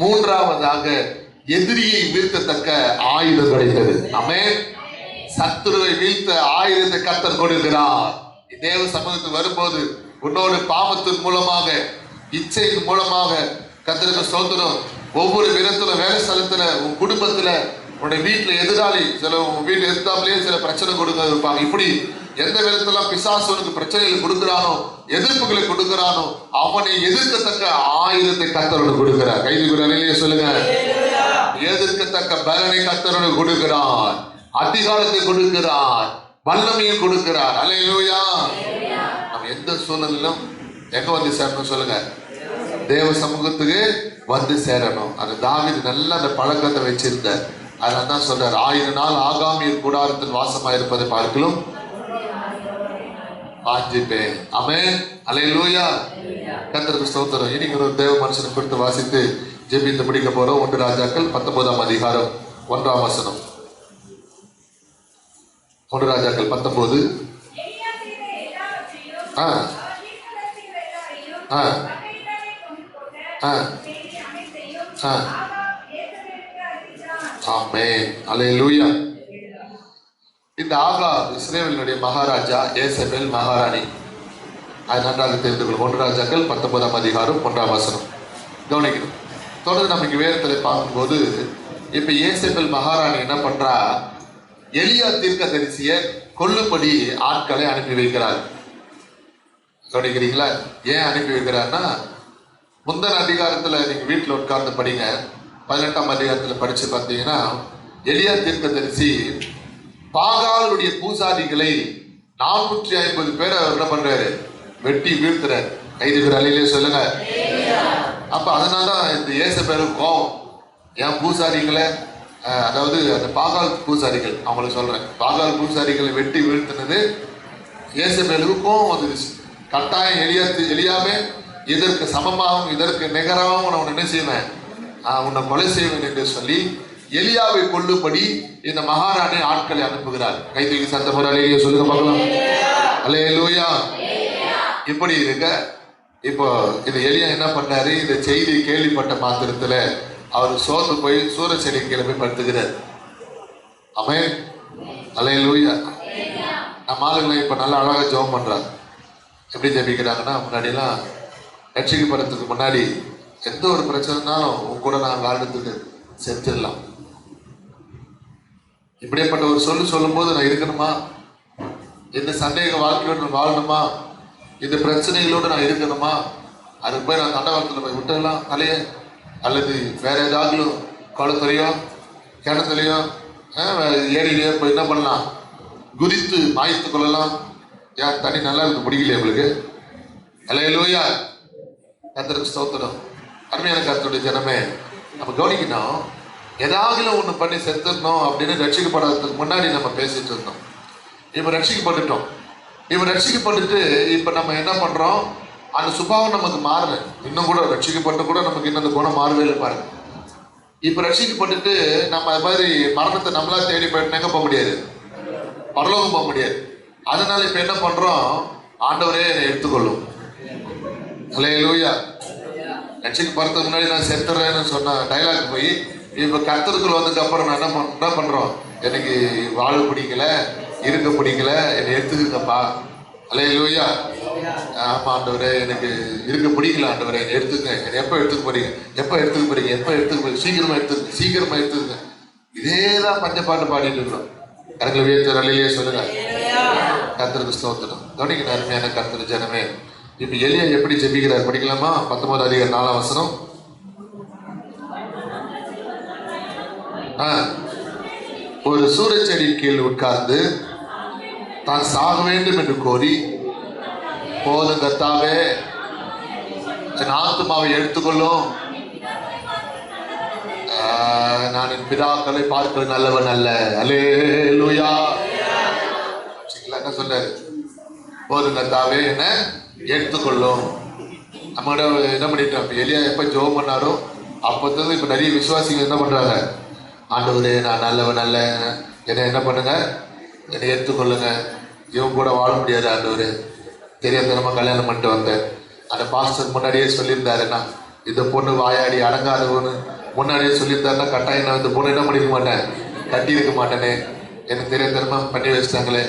மூன்றாவதாக எதிரியை வீழ்த்தத்தக்க ஆயுதம் கிடைத்தது. ஆமென். சத்துருவை வீழ்த்த ஆயுதத்தை கர்த்தர் கொடுக்கிறார். தேவ சமூகத்துக்கு வரும்போது உன்னோட பாவத்தின் மூலமாக, இச்சையின் மூலமாக கர்த்தருக்கு ஸ்தோத்திரம். ஒவ்வொரு விதத்துல, வேலை ஸ்தலத்துல, உன் குடும்பத்துல, உன்னுடைய வீட்டுல எதிராளி, சில உங்க வீட்டுல எதிர்த்தாமலேயே சில பிரச்சனை கொடுக்க இருப்பாங்க. இப்படி எந்த விதத்துல பிசாசு உனக்கு பிரச்சனைகள் கொடுக்கிறானோ, எதிர்ப்புகளை கொடுக்கிறானோ, அவனை எதிர்க்கத்தக்க ஆயுதத்தை கர்த்தரோடு கொடுக்கிறார். கைதுகுறையிலேயே சொல்லுங்க. எதிர்க்கத்தக்க பலனை கர்த்தரோடு கொடுக்கிறார், அதிகாரத்தை கொடுக்கிறார், வல்லமையை கொடுக்கிறார். அல்லேலூயா. நம்ம எந்த சூழ்நிலையிலும் எங்க வந்து சேரணும் சொல்லுங்க? தேவ சமூகத்துக்கு வந்து சேரணும். அந்த தாவீது நல்ல அந்த பழக்கத்தை வச்சிருந்தார். அதனால தான் சொல்றார், 1000 நாள் ஆகாமியர் கூடாரத்தில் வாசமா இருப்பதை பார்க்கலும் வாஞ்சிப்பேன். ஆமென். அல்லேலூயா. கர்த்தருக்கு ஸ்தோத்திரம். இன்னைக்கு ஒரு தேவ மனுஷனை குறித்து வாசித்து ஜெபித்து முடிக்க போறோம். 1 ராஜாக்கள் 19ஆம் அதிகாரம் 1ஆம் வசனம். 1 ராஜாக்கள் 19. ஆமென். அல்லேலூயா. இந்த ஆகாப் இஸ்ரவேலுடைய மகாராஜா, ஏசபேல் மகாராணி. அது நன்றாக தெரிந்து கொள்ளும். 1 ராஜாக்கள் 19ஆம் அதிகாரம் 1ஆம் வசனம் கவனிக்கணும். தொடர்ந்து நமக்கு வேதத்தில் பார்க்கும்போது இப்ப ஏசபேல் மகாராணி என்ன பண்றா? எலியா தீர்க்கதரிசியை கொல்லும்படி ஆட்களை அனுப்பி வைக்கிறார். கவனிக்கிறீங்களா? ஏன் அனுப்பி வைக்கிறார்னா, முந்தன அதிகாரத்துல நீங்க வீட்டுல உட்கார்ந்து படிங்க, 18ஆம் அதிகாரத்துல படிச்சு பார்த்தீங்கன்னா, எலியா தீர்க்கதரிசி பாகாலுடைய பூசாரிகளை 450 பேரை என்ன பண்றாரு? வெட்டி வீழ்த்துறாரு. கைதுகிற அலையிலே சொல்லுங்க. அப்ப அதனாலதான் இந்த ஏசபேலுக்கு கோபம். என் பூசாரிகளை, அதாவது அந்த பாகால் பூசாரிகள், அவங்களுக்கு சொல்றேன், பாகால் பூசாரிகளை வெட்டி வீழ்த்தினது ஏசபேலுக்கு கோபம் வந்துருச்சு. கட்டாயம் எலியாவே இதற்கு சமமாகவும் இதற்கு நிகராகவும் நான் என்ன செய்வேன்? உன்னை கொலை செய்வேன் என்று சொல்லி எலியாவை கொல்லும்படி இந்த மகாராணி ஆட்களை அனுப்புகிறார். கைதுக்கு சத்தம் அலையிலேயே சொல்லுங்க பார்க்கலாம். அல்லேலூயா. இப்படி இருக்க இப்போ இந்த எலியா என்ன பண்ணாரு? இந்த செய்தி கேள்விப்பட்ட மாத்திரத்துல அவர் சோர்ந்து போய் சூரிய செடி கிளம்பி படுத்துகிறார். ஆமென். அல்லேலூயா. நம்ம ஆளுங்களை இப்ப நல்லா அழகா ஜெபம் பண்றாங்க. எப்படி ஜெபிக்கிறாங்கன்னா, முன்னாடிலாம் ரட்சிக்கப்படுறதுக்கு முன்னாடி எந்த ஒரு பிரச்சனைனாலும் உங்க கூட நான் வாழ்றதுக்கு செத்துடலாம். இப்படிப்பட்ட ஒரு சொல்லும் போது நான் இருக்கணுமா? இந்த சந்தேக வாழ்க்கையோடு வாழணுமா? இந்த பிரச்சனைகளோடு நான் இருக்கணுமா? அதுக்கு போய் நான் தண்டவாளத்தில் போய் விட்டுடலாம் தலையே, அல்லது வேற ஏதாவது குளத்துலையோ கிணத்துலையோ ஏரியிலையோ போய் என்ன பண்ணலாம்? குதித்து மாய்த்து கொள்ளலாம். யார் தண்ணி நல்லா இருக்கு பிடிக்கலையே உங்களுக்கு? அல்லேலூயா. கர்த்தருக்கு ஸ்தோத்திரம். அருமையான கர்த்தருடைய ஜனமே, நம்ம கவனிக்கணும். ஏதாவது ஒண்ணு பண்ணி செத்துடணும் அப்படின்னு ரட்சிக்கப்படாததுக்கு முன்னாடி நம்ம பேசிட்டு இருந்தோம். இப்ப ரட்சிக்கப்பட்டுட்டோம். இப்ப ரட்சிக்கப்பட்டுட்டு இப்ப நம்ம என்ன பண்றோம்? அந்த சுபாவம் நமக்கு மாறல. இன்னும் கூட ரட்சிக்கப்பட்டு கூட நமக்கு இன்னும் அந்த குணம் மாறவே இல்லை பாருங்க. இப்ப ரட்சிக்கப்பட்டுட்டு நம்ம அது மாதிரி மரணத்தை நம்மளா தேடி போயிட்டு எங்க போக முடியாது, பரலோகம் போக முடியாது. அதனால இப்ப என்ன பண்றோம்? ஆண்டவரே என்னை எடுத்துக்கொள்ளும். அல்லேலூயா. ரட்சிக்கப்படுறதுக்கு முன்னாடி நான் செத்துறேன்னு சொன்ன டைலாக் போய் இப்ப கர்த்தருக்குள்ள வந்ததுக்கு அப்புறம் நான் என்ன பண்றோம்? எனக்கு வாழ பிடிக்கல, இருக்க பிடிக்கல, என்னை எடுத்துக்குங்கப்பா. அல்லேலூயா. ஆமா ஆண்டவரே, எனக்கு இருக்க பிடிக்கல ஆண்டவரே, என்னை எடுத்துங்க. என்னை எப்போ எடுத்துக்க போறீங்க? எப்போ எடுத்துக்க போறீங்க? எப்போ எடுத்துக்க போறீங்க? சீக்கிரமா எடுத்துக்க, சீக்கிரமா எடுத்துங்க. இதேதான் பஞ்ச பாட்டு பாடிட்டு இருக்கிறோம். கரங்களை உயர்த்தி அல்லேலூயா சொல்லுங்க. கர்த்தருக்கு ஸ்தோத்திரம். கவனிக்க அருமையான கர்த்தர் ஜனமே. இப்ப எலியா எப்படி ஜெபிக்கிறார் படிக்கலாமா? 19 அதிகாரம் 4ஆம் வசனம். ஒரு சூரச்செடி கீழ் உட்கார்ந்து தான் சாக வேண்டும் என்று கோரி, போதும் கர்த்தாவே, என் ஆத்துமாவை எடுத்துக்கொள்ளும், நான் என் பிதாக்களை பார்க்க நல்லவன் அல்ல. அல்லேலூயா. என்ன சொல்றாரு? போதும் கர்த்தாவே, என்ன எடுத்துக்கொள்ளும். நம்மளோட என்ன பண்ணிட்டோம்? எலியா எப்ப ஜெபம் பண்ணாரோ அப்போது இப்ப நிறைய விசுவாசிகள் என்ன பண்றாங்க? ஆண்டவரே, நான் நல்லவன் அல்ல, என்னை என்ன பண்ணுங்க, என்னை எடுத்துக்கொள்ளுங்க, இவன் கூட வாழ முடியாது ஆண்டவரே, தெரியாதனமா கல்யாணம் பண்ணிட்டு வந்தேன். அந்த பாஸ்டர் முன்னாடியே சொல்லியிருந்தாருன்னா, இந்த பொண்ணு வாயாடி அடங்காதவன்னு முன்னாடியே சொல்லியிருந்தாருன்னா கட்டாயம் நான் இந்த பொண்ணு என்ன பண்ணிருக்க மாட்டேன், கட்டியிருக்க மாட்டேனே. எனக்கு தெரியாதனமா பண்ணி வச்சிட்டாங்களே,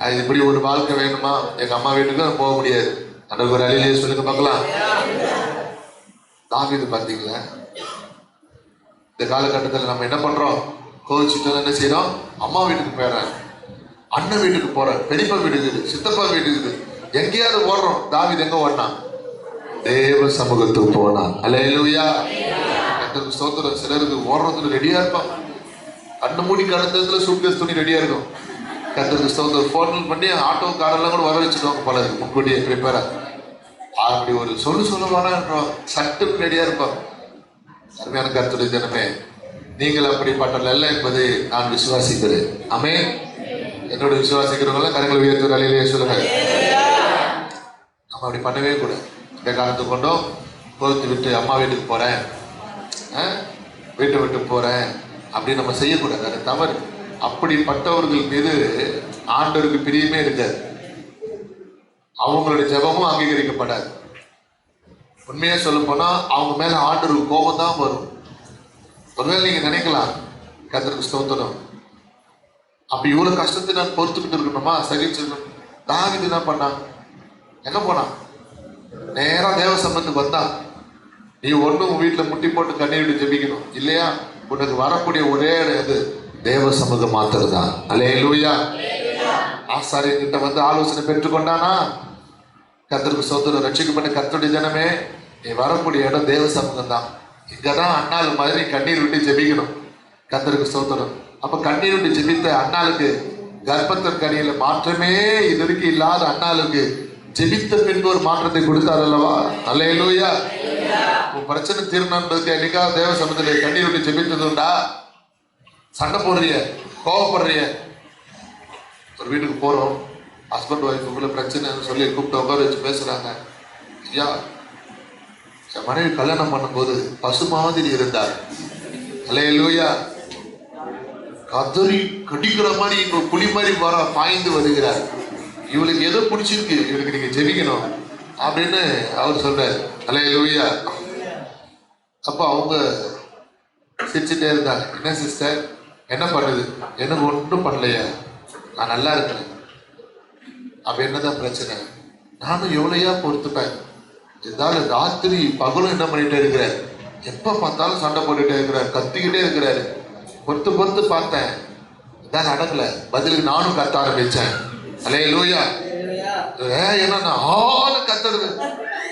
அது இப்படி ஒரு வாழ்க்கை வேணுமா? எங்க அம்மா வீட்டுக்கு போக முடியாது. அந்த ஒரு அழிலையே சொல்லுங்க பார்க்கலாம். தாவீது பார்த்தீங்களா? இந்த காலகட்டத்தில் நம்ம என்ன பண்றோம்? கோவிச்சுட்டு என்ன செய்யறோம்? அம்மா வீட்டுக்கு போயிடுறேன், அண்ணன் வீட்டுக்கு போறேன், பெரியப்பா வீட்டுக்கு, சித்தப்பா வீட்டுக்கு, எங்கேயாவது ஓடுறோம். தாவீது எங்க ஓடினான்? தேவ சமூகத்துக்கு போனான். அல்லேலூயா. கர்த்தருக்கு ஸ்தோத்திரம். சிலருக்கு ஓடுறதுக்கு ரெடியா இருப்பான். கண்ணு மூடி கடந்ததுல சூட்கேஸ் துணி ரெடியா இருக்கும். கர்த்தருக்கு ஸ்தோத்திரம். ஃபோன் பண்ணி ஆட்டோ காரெல்லாம் கூட வர வச்சுடுவாங்க போல இருக்கு, முன்கூட்டியே ப்ரிப்பேரா. அப்படி ஒரு சொல்லுவானா சட்டுன்னு ரெடியா இருப்பான். அருமையான கர்த்தருடைய ஜனமே, நீங்கள் அப்படிப்பட்ட அல்ல என்பதை நான் விசுவாசிக்கிறேன். ஆமென். என்னோட விசுவாசிக்கிறவங்க கரங்களை உயர்த்தி அலையிலேயே சொல்லுங்க. நம்ம அப்படி பண்ணவே கூட. இந்த காலத்து கொண்டும் பொறுத்து விட்டு அம்மா வீட்டுக்கு போறேன், வீட்டை விட்டு போறேன் அப்படின்னு நம்ம செய்யக்கூடாது. அது தவறு. அப்படிப்பட்டவர்கள் மீது ஆண்டவருக்கு பிரியமே இருக்காது. அவங்களுடைய ஜெபமும் அங்கீகரிக்கப்படாது. உண்மையா சொல்ல போனா அவங்க மேல ஆண்டவருக்கு கோபம் தான் வரும். ஒருவேளை நீங்க நினைக்கலாம், கர்த்தருக்கு ஸ்தோத்திரம், அப்ப இவ்வளவு கஷ்டத்தை நான் பொறுத்துக்கிட்டு இருக்கணுமா, சகிச்சிருக்கணும். தாவீது என்ன பண்ணான்? எங்க போனான்? நேரா தேவ சம்பந்தத்துக்கு வந்தான். நீ ஒண்ணும் உன் வீட்டுல முட்டி போட்டு கண்ணீர் ஜெபிக்கணும் இல்லையா? உனக்கு வரக்கூடிய ஒரே இது தேவ சமூகம் மாத்திரதான். அல்லேலூயா. ஆசாரியன் கிட்ட வந்து ஆலோசனை பெற்றுக்கொண்டானா? கர்த்தருக்கு ஸ்தோத்திரம். ரட்சிக்கப்பட்ட கர்த்தருடைய ஜனமே, நீ வரக்கூடிய இடம் தேவ சமூகம் தான். இங்கதான் அண்ணாள் மாதிரி கண்ணீர் விட்டு ஜெபிக்கணும். கர்த்தருக்கு ஸ்தோத்திரம். அப்ப கண்ணீர் விட்டு ஜெபித்த அண்ணாளுக்கு கர்ப்பத்தின் கனியில மாற்றமே இதற்கு இல்லாத அண்ணாளுக்கு ஜெபித்த பின்பு ஒரு மாற்றத்தை கொடுத்தார் அல்லவா? அல்லேலூயா. உன் பிரச்சனை தீர்மானத்துக்கு என்னைக்காவது தேவ சமூகத்திலே கண்ணீர் விட்டு ஜெபித்தது உண்டா? சண்டை போடுறிய, கோவப்படுறிய. ஒரு வீட்டுக்கு போறோம், ஹஸ்பண்ட் ஒய்ஃபுக்குள்ள பிரச்சனைன்னு சொல்லி கூப்பிட்டு உட்கார வச்சு பேசுறாங்க. ஐயா, என் மனைவி கல்யாணம் பண்ணும்போது பசு மாதிரி இருந்தார். அல்லேலூயா. கதறி கடிக்கிற மாதிரி இப்போ புலி மாதிரி வர பாய்ந்து வருகிறார். இவளுக்கு எதோ பிடிச்சிருக்கு, இவளுக்கு நீங்க ஜெபிக்கணும் அப்படின்னு அவர் சொல்றாரு. அல்லேலூயா. அப்ப அவங்க சிரிச்சுட்டே இருந்தாங்க. என்ன சிஸ்டர், என்ன பண்ணுது? எனக்கு ஒன்றும் பண்ணலையா, நான் நல்லா இருக்கிறேன். அப்ப என்னதான் பிரச்சனை? நானும் எவ்வளையா பொறுத்துப்பேன். இருந்தாலும் ராத்திரி பகலும் என்ன பண்ணிட்டே இருக்கிறார், எப்ப பார்த்தாலும் சண்டை போட்டுட்டே இருக்கிறார், கத்திக்கிட்டே இருக்கிறாரு. பொறுத்து பார்த்தேன், இதான் நடக்கல. பதிலுக்கு நானும் கத்த ஆரம்பிச்சேன். அல்லேலூயா. என்ன ஆளு கத்துறது,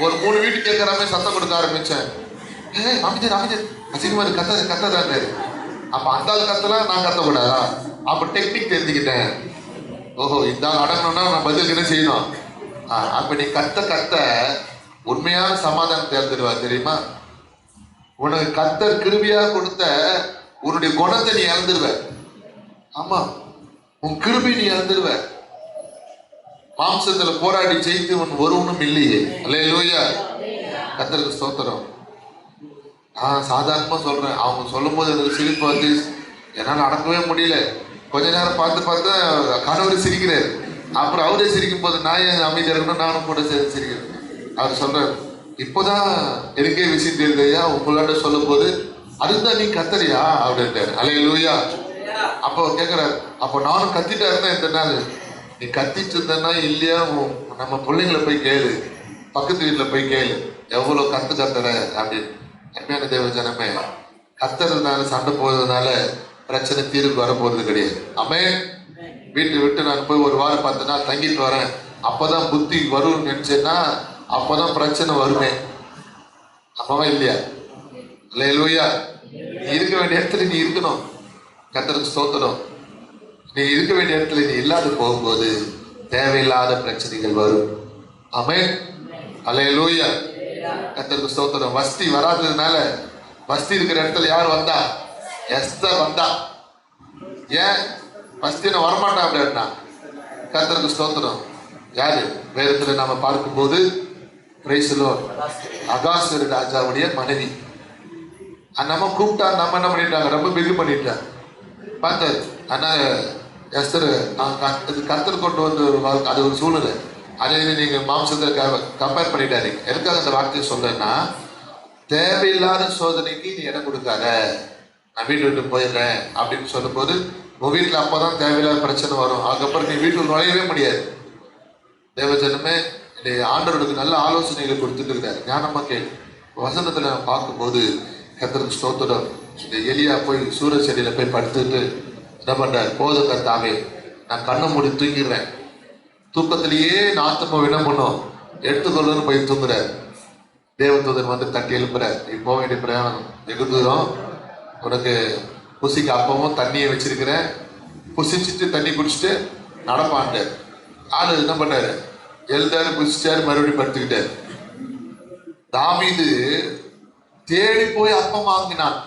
ஒரு 3 வீட்டு கேட்கறாமே சத்தம் கொடுக்க ஆரம்பிச்சேன். அமைச்சர் அசிங்கமா கத்தாதாரு. அப்ப அந்த ஆள் கத்தலாம், நான் கத்தக்கூடாதா? அப்ப டெக்னிக் தெரிஞ்சுக்கிட்டேன். ஓஹோ, இந்த ஆள் அடங்கணும்னா நான் பதிலுக்கு என்ன செய்யணும்? அப்ப நீ கத்த உண்மையான சமாதானம் தேர்ந்தெடுவா தெரியுமா? உனக்கு கர்த்தர் கிருபையா கொடுத்த உன்னுடைய குணத்தை நீ இழந்துருவ. ஆமா, உன் கிருபை நீ இழந்துருவ. மாம்சத்துல போராடி ஜெயித்து உன் ஒருவனும் இல்லையே. அல்லேலூயா, கர்த்தருக்கு ஸ்தோத்திரம். நான் சாதாரணமா சொல்றேன், அவங்க சொல்லும் போது எனக்கு சிரிப்பு வந்து என்னால் அடக்கவே முடியல. கொஞ்ச நேரம் பார்த்து கணவர் சிரிக்கிறார். அப்புறம் அவரே சிரிக்கும் போது நான் ஏன் அமைதியாக இருக்கணும், நானும் கூட சேர்ந்து சிரிக்கிறேன். அவர் சொல்றாரு, இப்போதான் எனக்கே விஷயம் தெரியுதையா உங்களோட சொல்லும் போது, அதுதான் நீ கத்தறியா அப்படின்ட்டாரு. அல்லேலூயா. அப்போ கேட்கிறாரு, அப்போ நானும் கத்திட்டா இருந்தேன் இந்த நாள். நீ கத்திட்டு இருந்தேன்னா இல்லையா, நம்ம பிள்ளைங்களை போய் கேளு, பக்கத்து வீட்டில் போய் கேளு எவ்வளோ கத்துற அப்படின்னு. அருமையான தேவ ஜனமே, கத்துறதுனால சண்டை போடுறதுனால பிரச்சனை தீர்வு வரப்போறது கிடையாது. ஆமென். வீட்டை விட்டு நான் போய் ஒரு வாரம் 10 நாள் தங்கிட்டு வரேன், அப்போதான் புத்தி வரும்னு நினைச்சேன்னா அப்போதான் பிரச்சனை வருமே. அப்பவா இல்லையா? அல்லேலூயா. நீ இருக்க வேண்டிய இடத்துல நீ இருக்கணும். கர்த்தருக்கு ஸ்தோத்திரம். நீ இருக்க வேண்டிய இடத்துல நீ இல்லாத போகும்போது தேவையில்லாத பிரச்சனைகள் வரும். ஆமென். அல்லேலூயா. கர்த்தருக்கு ஸ்தோத்திரம். வஸ்தி வராததுனால, வஸ்தி இருக்கிற இடத்துல யார் வந்தா? எஸ்தர் வந்தா. ஏன் வஸ்தின வரமாட்டான் அப்படின்னா? கர்த்தருக்கு ஸ்தோத்திரம். யாரு? வேதத்துல நாம பார்க்கும்போது அகாஸ்வேரு ராஜாவுடைய மனைவி. நம்ம கூப்பிட்டா நம்ம என்ன பண்ணிட்டாங்க, ரொம்ப பிகு பண்ணிட்டாங்க. பார்த்தாரு. ஆனா எஸ்தர் கர்த்தர் கொண்டு வந்து அது ஒரு சூழ்நிலை. அதை நீங்க மாம்சத்தை கம்பேர் பண்ணிட்டாரு. எதுக்காக அந்த வார்த்தையை சொல்றேன்னா, தேவையில்லாத சோதனைக்கு நீ இடம் கொடுக்காத, நான் வீட்டு விட்டு போயிடுறேன் அப்படின்னு சொல்லும் போது உன் வீட்டுல அப்பதான் தேவையில்லாத பிரச்சனை வரும். அதுக்கப்புறம் நீ வீட்டுக்கு நுழையவே முடியாது. தேவஜனமே, ஆண்டவருக்கு நல்ல ஆலோசனைகளை கொடுத்துட்டு இருக்கிறார். ஞானமா கேள்வி வசனத்துல பார்க்கும்போது கர்த்தருக்கு ஸ்தோத்திரம். இந்த எலியா போய் சூரிய செடியில போய் படுத்துட்டு என்ன பண்றாரு? போதும் கர்த்தாவே, நான் கண்ணை மூடி தூங்கிடுறேன். தூக்கத்திலேயே நாத்தமா என்ன பண்ணும், எடுத்துக்கொள்ளுன்னு போய் தூங்குறாரு. தேவதூதன் வந்து தட்டி எழுப்புறார். நீ போக வேண்டிய பிரயாணம் வெகு தூரம், உனக்கு புசிக்கு அப்பவும் தண்ணியை வச்சிருக்கிறேன், புசிச்சுட்டு தண்ணி குடிச்சிட்டு நடப்பான்ட்டார். ஆளு என்ன பண்ணாரு? எழுதாரு, புசிச்சாரு, மறுபடியும் படுத்துக்கிட்டாரு. தாவீது தேடி போய் அப்பம் வாங்கினான்.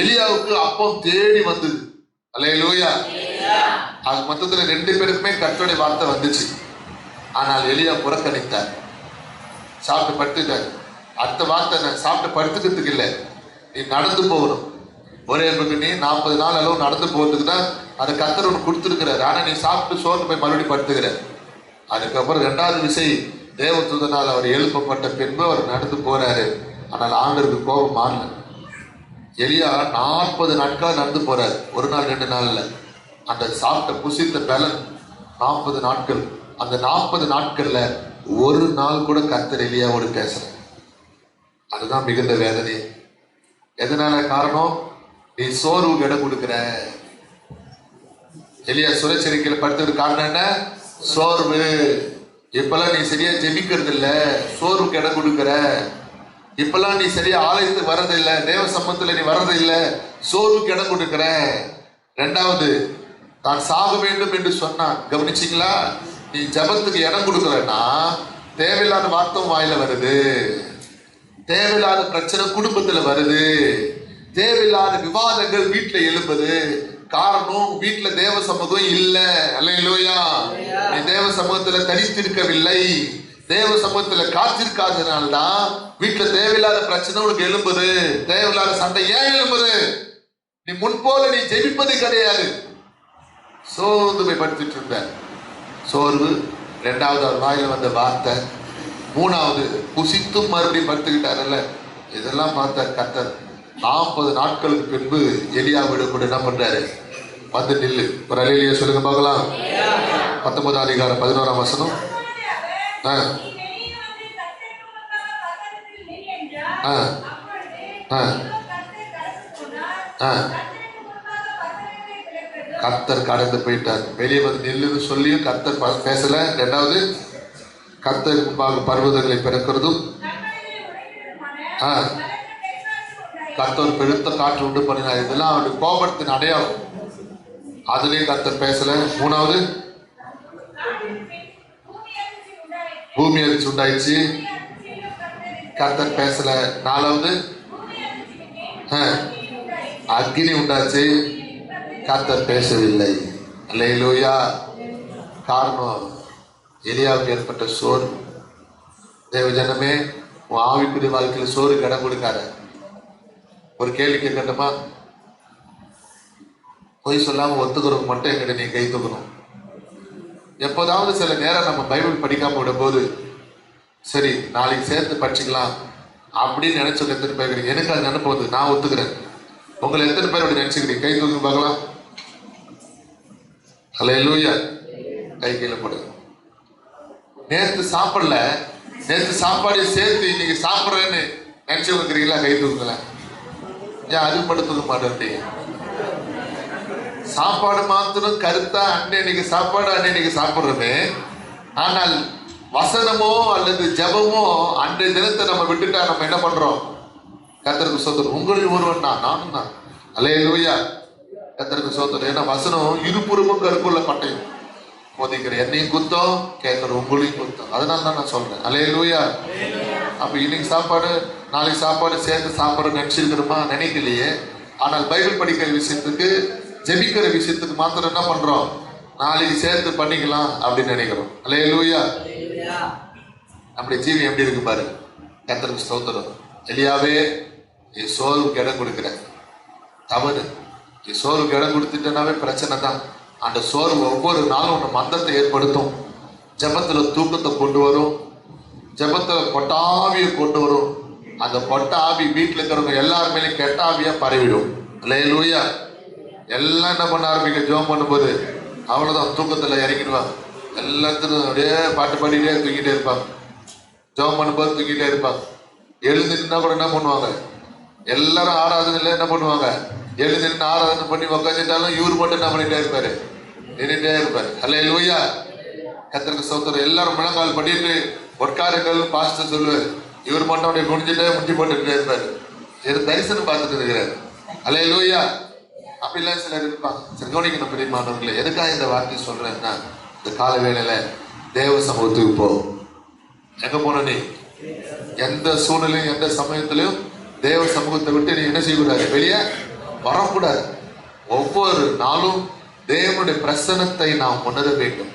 எலியாவுக்கு அப்பம் தேடி வந்தது. அல்லேலூயா. அது மொத்தத்துல 2 பேருக்குமே கர்த்தருடைய வார்த்தை வந்துச்சு. ஆனால் எலியா புறக்கணித்தார். சாப்பிட்டு படுத்துட்டார். அடுத்த வார்த்தை, நான் சாப்பிட்டு படுத்துக்கிறதுக்கு இல்லை, நீ நடந்து போகணும். ஒரே நீ 40 நாள் அளவு நடந்து போகிறதுக்கு தான் அதை கர்த்தர் ஒன்று கொடுத்துருக்கிறார். ஆனா நீ சாப்பிட்டு சோர்ந்து போய் மறுபடியும் படுத்துக்கிற. அதுக்கப்புறம் 2வது விசை தேவதூதனால் அவர் எழுப்பப்பட்ட பின்பு அவர் நடந்து போறாரு. ஆனால் ஆண்டருக்கு கோபம் ஆடல. எலியா 40 நாட்கள் நடந்து போறாரு, ஒரு நாள் 2 நாள்ல. அந்த சாப்பிட்ட புசித்த பலன் 40 நாட்கள். அந்த 40 நாட்கள்ல ஒரு நாள் கூட கர்த்தர் எலியாவோடு பேசல. அதுதான் மிகுந்த வேதனை. எதனால காரணம்? நீ சோர்வுக்கு இடம் கொடுக்கிற. எலியா சுரச்சரிக்கையில படுத்தது காரணம் என்ன? சோர்வு. இப்பெல்லாம் நீ சரியா ஜெபிக்கிறது இல்ல, சோர்வுக்கு இடம் கொடுக்கிற. இப்பெல்லாம் நீ சரியா ஆலயத்துக்கு வர்றது இல்லை, தேவ சம்பத்துல நீ வர்றது இல்லை, சோர்வுக்கு இடம் கொடுக்கிற. 2வது, நான் சாக வேண்டும் என்று சொன்னான். கவனிச்சிங்களா? நீ ஜபத்துக்கு இடம் கொடுக்கலன்னா தேவையில்லாத வார்த்தை வாயில வருது, தேவையில்லாத பிரச்சனை குடும்பத்துல வருது, தேவையில்லாத விவாதங்கள் வீட்டுல எழும்புது. காரணம், வீட்டுல தேவ சமூகம் இல்ல. அல்லேலூயா. நீ தேவ சமூகத்துல தரித்திருக்கவில்லை, தேவ சமூகத்துல காத்திருக்காதனால்தான் வீட்டுல தேவையில்லாத பிரச்சனை உனக்கு எழும்புது, தேவையில்லாத சண்டை ஏன் எழும்புது? நீ முன்போல நீ ஜெபிப்பது கிடையாது. சோர்ந்து போய் படுத்துட்டு இருந்த. சோர்வு. 2வது அவர் வாயில வந்த வார்த்தை. 3வது புசித்தும் மறுபடியும் படுத்துக்கிட்டாருல்ல. இதெல்லாம் பார்த்த கர்த்தர் 40 நாட்களுக்கு பின்பு எலியாவிட கூட என்ன பண்றாரு? வந்து நில்லு. ஒரு அல்லேலூயா சொல்லுங்க பார்க்கலாம். 19ஆம் அதிகாரம் 11ஆம் வசனம். கர்த்தர் கடந்து போயிட்டார். வெளியே வந்து நில்லுன்னு சொல்லியும் கர்த்தர் பேசல. 2வது, கர்த்தருக்கு முன்பாக பர்வதங்களை பிறக்கிறதும், கர்த்தர் பெருத்த காற்று உண்டு பண்ணினார். இதெல்லாம் அவருடைய கோபத்தின் அடையாளம். அதுலயும் கர்த்தர் பேசல. 3வது, பூமி அதிர்ச்சி உண்டாயிடுச்சு, கர்த்தர் பேசல. 4வது, அக்கினி உண்டாச்சு, கர்த்தர் பேசவில்லை. அல்லேலூயா. காரணம் எலியாவுக்கு ஏற்பட்ட சோறு. தேவ ஜனமே, உன் ஆவிக்குரிய வாழ்க்கையில் சோறுக்கு இடம் கொடுக்காத. ஒரு கேள்வி கேட்கட்டுமா? பொய் சொல்லாம ஒத்துக்கிறவங்க மட்டும் எங்கிட்ட நீ கை தூக்கணும். எப்போதாவது சில நேரம் நம்ம பைபிள் படிக்காம விடும்போது, சரி நாளைக்கு சேர்த்து படிச்சுக்கலாம் அப்படின்னு நினைச்சு எத்தனை பேர் எனக்கு அது நினைப்போது, நான் ஒத்துக்கிறேன். உங்களை எத்தனை பேர் அப்படி நினைச்சுக்கிறீங்க? கை தூக்கி பார்க்கலாம். அல்லேலூயா. கை கீழே போடுங்க. நேற்று சாப்பிடல, நேற்று சாப்பாடு சேர்த்து இன்னைக்கு சாப்பிட்றேன்னு நினைச்சு வைக்கிறீங்களா? கை தூக்குங்களேன். ஏன் அது மட்டும் தூக்க மாட்டேன்? சாப்பாடு மாத்திரம் கருத்தா அன்னைக்கு சாப்பாடு அன்னைக்கு சாப்பிட்றோமே, ஆனால் வசனமோ அல்லது ஜபமோ அன்றைய தினத்தை நம்ம விட்டுட்டா நம்ம என்ன பண்றோம்? கர்த்தருக்கு சோத்திரம். உங்களில் ஒருவன் தான், நானும் தான். அல்லேலூயா. கர்த்தருக்கு சோத்திரம். ஏன்னா வசனம் இருபுறமும் கருக்குள்ள பட்டயம். போதிக்கிற என்னையும் குத்தம், கேட்கிற உங்களையும் குத்தம். அதனால தான் நான் சொல்றேன். அல்லேலூயா. அப்ப இன்னைக்கு சாப்பாடு நாளைக்கு சாப்பாடு சேர்த்து சாப்பாடு நினைச்சிருக்கிறோமா? நினைக்கலையே. ஆனால் பைபிள் படிக்கிற விஷயத்துக்கு, ஜெபிக்கிற விஷயத்துக்கு மாத்திரம் என்ன பண்றோம்? நாளைக்கு சேர்த்து பண்ணிக்கலாம் அப்படின்னு நினைக்கிறோம். அல்லேலூயா. அப்படி ஜீவி எப்படி இருக்கு பாரு. கர்த்தருக்கு ஸ்தோத்திரம். எலியாவே, நீ சோறுக்கு இடம் கொடுக்குற, தவறு. நீ சோறுக்கு இடம் கொடுத்துட்டனாவே பிரச்சனை தான். அந்த சோறு ஒவ்வொரு நாளும் ஒன்று மந்தத்தை ஏற்படுத்தும். ஜபத்துல தூக்கத்தை கொண்டு வரும், ஜபத்துல கொட்டாவியை கொண்டு வரும். அந்த கொட்ட ஆவி வீட்டில் இருக்கிறவங்க எல்லாருமே கெட்ட ஆவியா பரவிடும். அல்லேலூயா. எல்லாம் என்ன பண்ண ஆரம்பிக்க? ஜோம் பண்ணும்போது அவ்வளவுதான், தூக்கத்துல இறங்கிடுவாங்க. எல்லாத்துக்கும் அப்படியே பாட்டு பாடிட்டே தூக்கிட்டே இருப்பாங்க. ஜோம் பண்ணும்போது தூக்கிட்டே இருப்பாங்க. எழுந்துன்னா கூட என்ன பண்ணுவாங்க? எல்லாரும் ஆராதனையில என்ன பண்ணுவாங்க? எழுந்துன்னு ஆராதனை பண்ணி உட்காந்துட்டாலும் இவர் மட்டும் என்ன பண்ணிட்டே இருப்பாரு? நின்றுட்டே இருப்பாரு. அல்லேலூயா. கர்த்தருக்கு ஸ்தோத்திரம். எல்லாரும் முழங்கால் பண்ணிட்டு உட்காருங்கள் பாஸ்டர் சொல்லுவார். இவர் மட்டும் அப்படியே குனிஞ்சுட்டே முட்டி போட்டுட்டே இருப்பாரு. தரிசனம் பார்த்துட்டு இருக்கிறாரு. அல்லேலூயா. அப்படிலாம் சிலர் இருப்பாங்க. சரி, கவனிக்கணும் பிரியமானவர்களே. எதுக்காக இந்த வார்த்தை சொல்றேன்னா, இந்த கால வேளையில தேவ சமூகத்துக்கு போ. எங்க போன நீ? எந்த சூழ்நிலையும் எந்த சமயத்திலையும் தேவ சமூகத்தை விட்டு நீ என்ன செய்யக்கூடாது? வெளியே வரக்கூடாது. ஒவ்வொரு நாளும் தேவனுடைய பிரசன்னத்தை நாம் உணர வேண்டும்.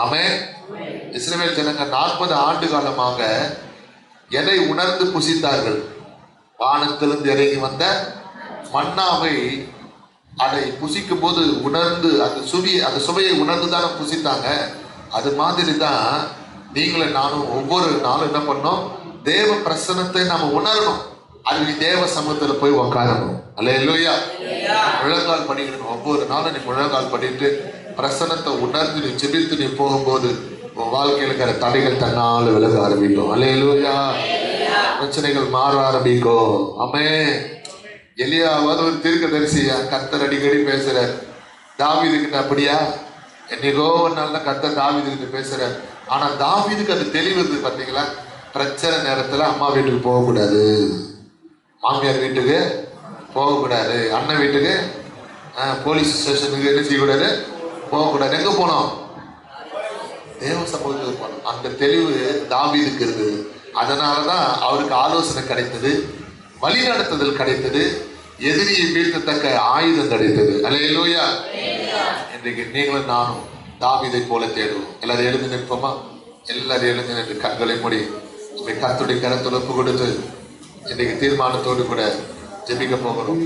ஆமென். இஸ்ரவேல் ஜனங்க 40 ஆண்டு காலமாக எதை உணர்ந்து புசித்தார்கள்? வானத்திலிருந்து இறங்கி வந்த மன்னாவை அதை புசிக்கும் போது உணர்ந்து அந்த சுவையை உணர்ந்து தானே புசித்தாங்க. அது மாதிரி தான் நீங்களும் நானும் ஒவ்வொரு நாளும் என்ன பண்ணோம்? தேவ பிரசன்னத்தை நாம உணரணும். அது தேவ சமூகத்துல போய் உட்காரணும். அல்லேலூயா. முழங்கால் பண்ணிக்கணும். ஒவ்வொரு நாளும் நீ முழங்கால் பண்ணிட்டு பிரசன்னத்தை உணர்ந்து நீ ஜெபித்து நீ போகும்போது உன் வாழ்க்கையில் இருக்கிற தடைகள் தன்னால் விலக ஆரம்பிக்கும். அல்லேலூயா. பிரச்சனைகள் மாற ஆரம்பிக்கும். ஆமென். எலியாவது ஒரு தீர்க்கதரிசியா? கர்த்தர் அடிக்கடி பேசுறார். தாவீதுக்கிட்ட அப்படியா? என்னைக்கோ ஒரு நாள் கர்த்தர் தாவீதுக்கிட்ட பேசுறார். ஆனா தாவீதுக்கு அது தெளிவு இருக்கு. பார்த்தீங்களா? பிரச்சனை நேரத்துல அம்மா வீட்டுக்கு போகக்கூடாது, மாமியார் வீட்டுக்கு போகக்கூடாது, அண்ணன் வீட்டுக்கு போலீஸ் ஸ்டேஷனுக்கு என்ன செய்யக்கூடாது? போகக்கூடாது. எங்க போனோம்? தேவ சமூகத்துக்கு போனோம். அந்த தெளிவு தாவீதுக்கு இருந்தது. அதனாலதான் அவருக்கு ஆலோசனை கிடைத்தது, வழி நடத்துதல் கிடைத்தது, எதிரியை வீழ்த்தத்தக்க ஆயுதம் கிடைத்தது. அல்லேலூயா. இன்றைக்கு நீங்களும் நானும் தாவீதை போல தேடுவோம். எல்லாரும் எழுந்து நிற்போமா? எல்லாரும் எழுந்து நின்று கண்களை மூடி கர்த்தருடைய கரத்தில் ஒப்பு கொடுத்து இன்றைக்கு தீர்மானத்தோடு கூட ஜெபிக்க போகிறோம்.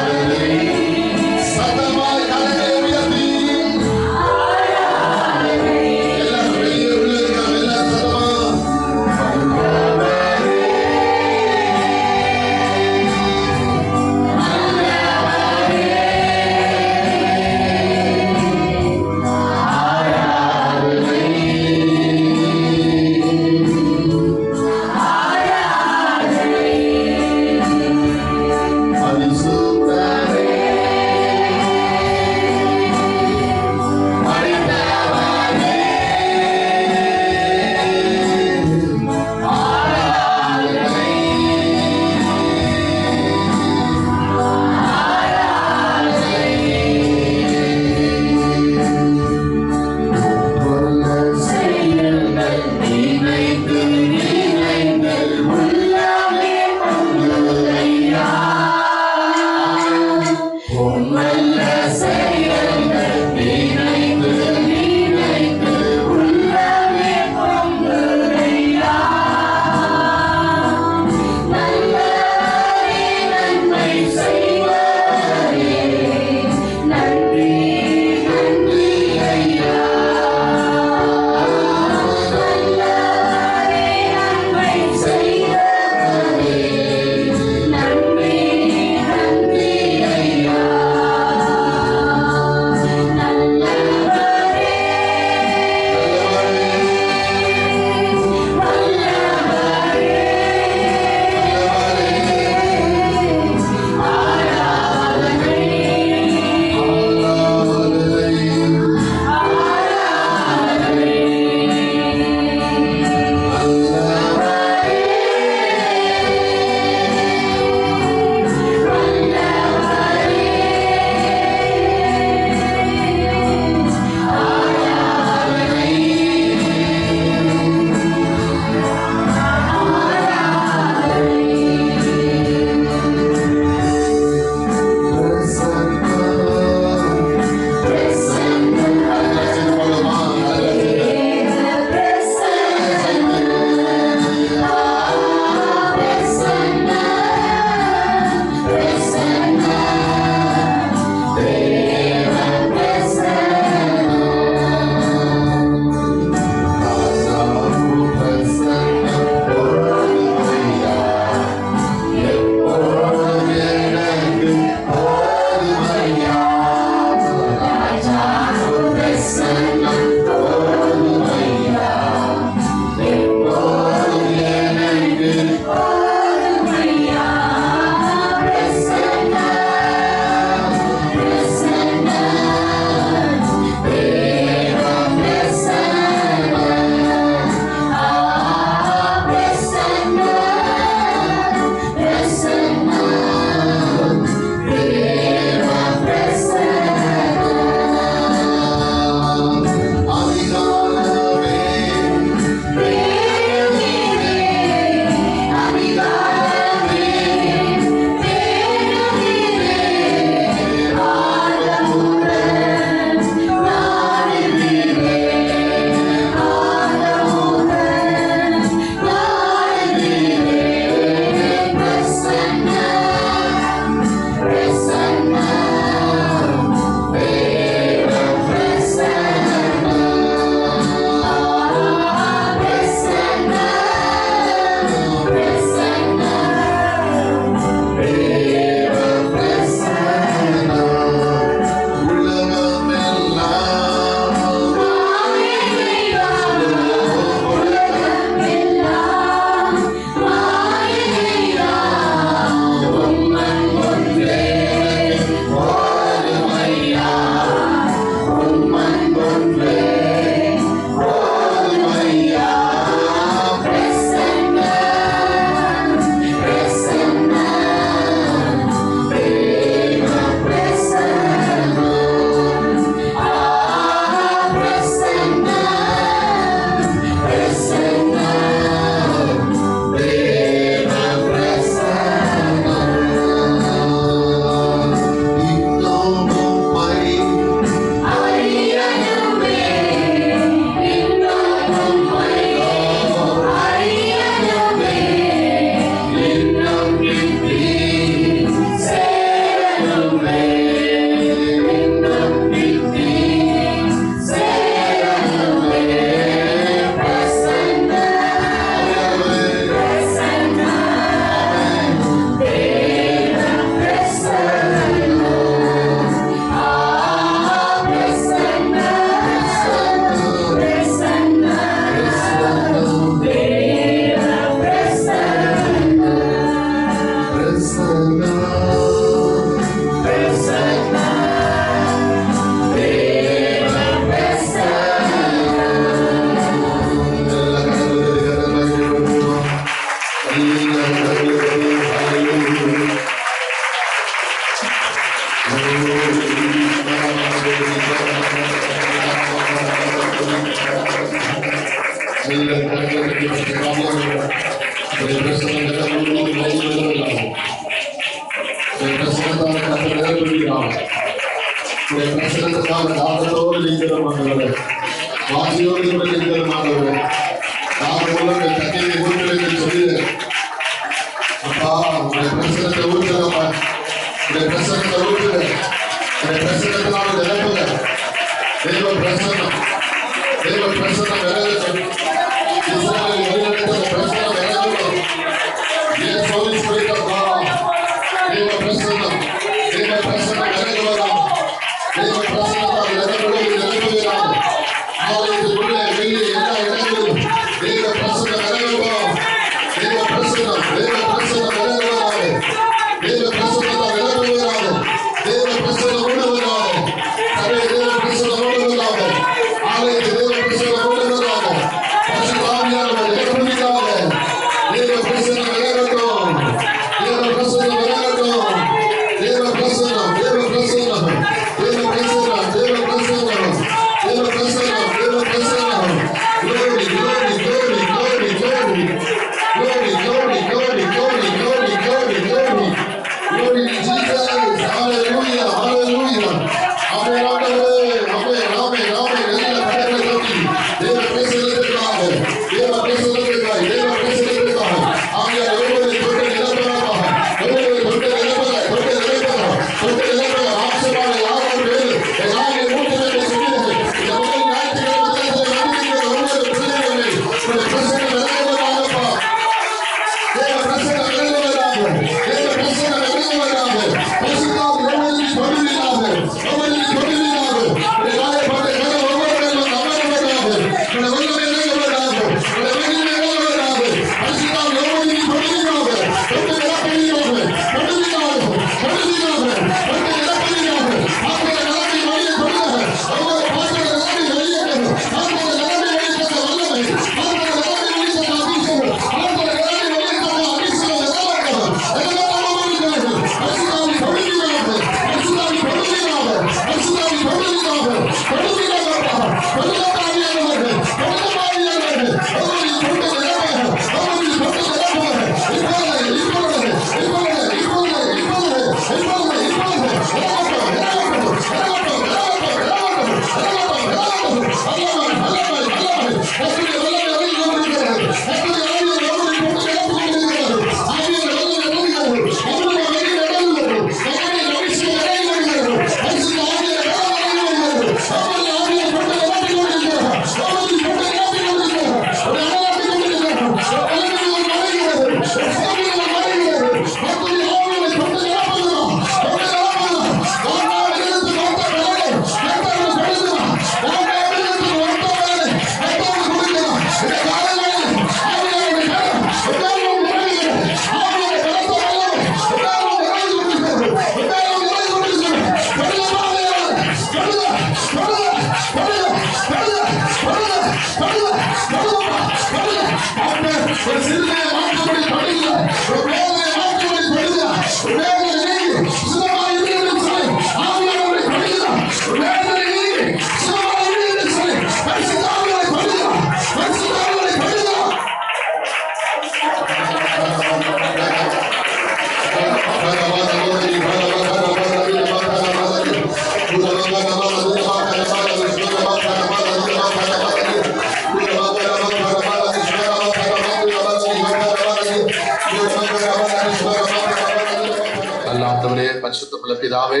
பரிசுத்தமுள்ள பிதாவே,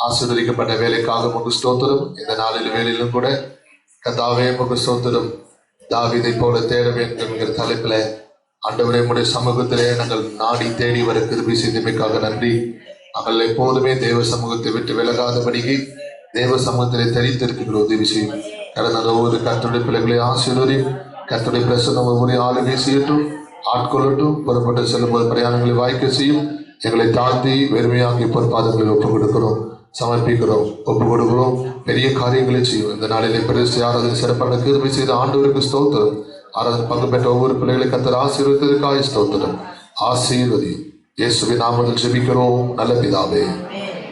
ஆசீர்வதிக்கப்பட்ட வேலைக்காக உமக்கு ஸ்தோத்திரம். இந்த நாளில் வேலையிலும் கூட கர்த்தாவே உமக்கு ஸ்தோத்திரம். தாவீதை போல தேட வேண்டும் என்கிற தலைப்பில் ஆண்டவரே உம்முடைய சமூகத்திலே நாங்கள் நாடி தேடி வர கிருபை செய்தமைக்காக நன்றி. நாங்கள் எப்போதுமே தேவ சமூகத்தை விட்டு விலகாதபடிக்கு தேவ சமூகத்திலே தரித்திருக்கிற உதவி செய்யும். கடந்த ஒவ்வொரு கர்த்தருடைய பிள்ளைகளை ஆசீர்வதி. கர்த்தருடைய பிரசன்னம் ஒவ்வொரு ஆளுகை செய்யட்டும், ஆட்கொள்ளட்டும். புறப்பட்டு செல்லும்போது பிரயாணங்களை வாய்க்க செய்யும். எங்களை தாழ்த்தி வெறுமையாகி பொறுப்பாதங்களை ஒப்புக் கொடுக்கிறோம், சமர்ப்பிக்கிறோம், ஒப்புக் கொடுக்கிறோம். பெரிய காரியங்களை செய்யும். இந்த நாளிலே பெருசு ஆராதனை சிறப்பான கிருபை செய்த ஆண்டவருக்கு ஸ்தோத்திரம். ஆராதனை பங்கு பெற்ற ஒவ்வொரு பிள்ளைகளை கர்த்தர் ஆசீர்வதித்ததற்காக ஸ்தோத்திரம். ஆசீர்வதி. இயேசுவின் நாமத்தில் ஜெபிக்கிறோம் நல்ல பிதாவே.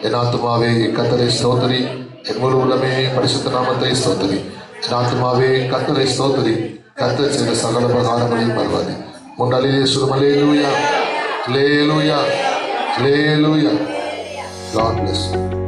என் ஆத்துமாவே கர்த்தரை ஸ்தோத்திரி, என் முழு உள்ளமே பரிசுத்த நாமத்தை ஸ்தோத்திரி. என் ஆத்துமாவே கர்த்தரை ஸ்தோத்திரி, கர்த்தர் செய்த சகல உபகாரங்களையும் பரவாது. முன்னாலே சொல்லும் அல்லேலூயா, அல்லேலூயா, அல்லேலூயா. God bless you.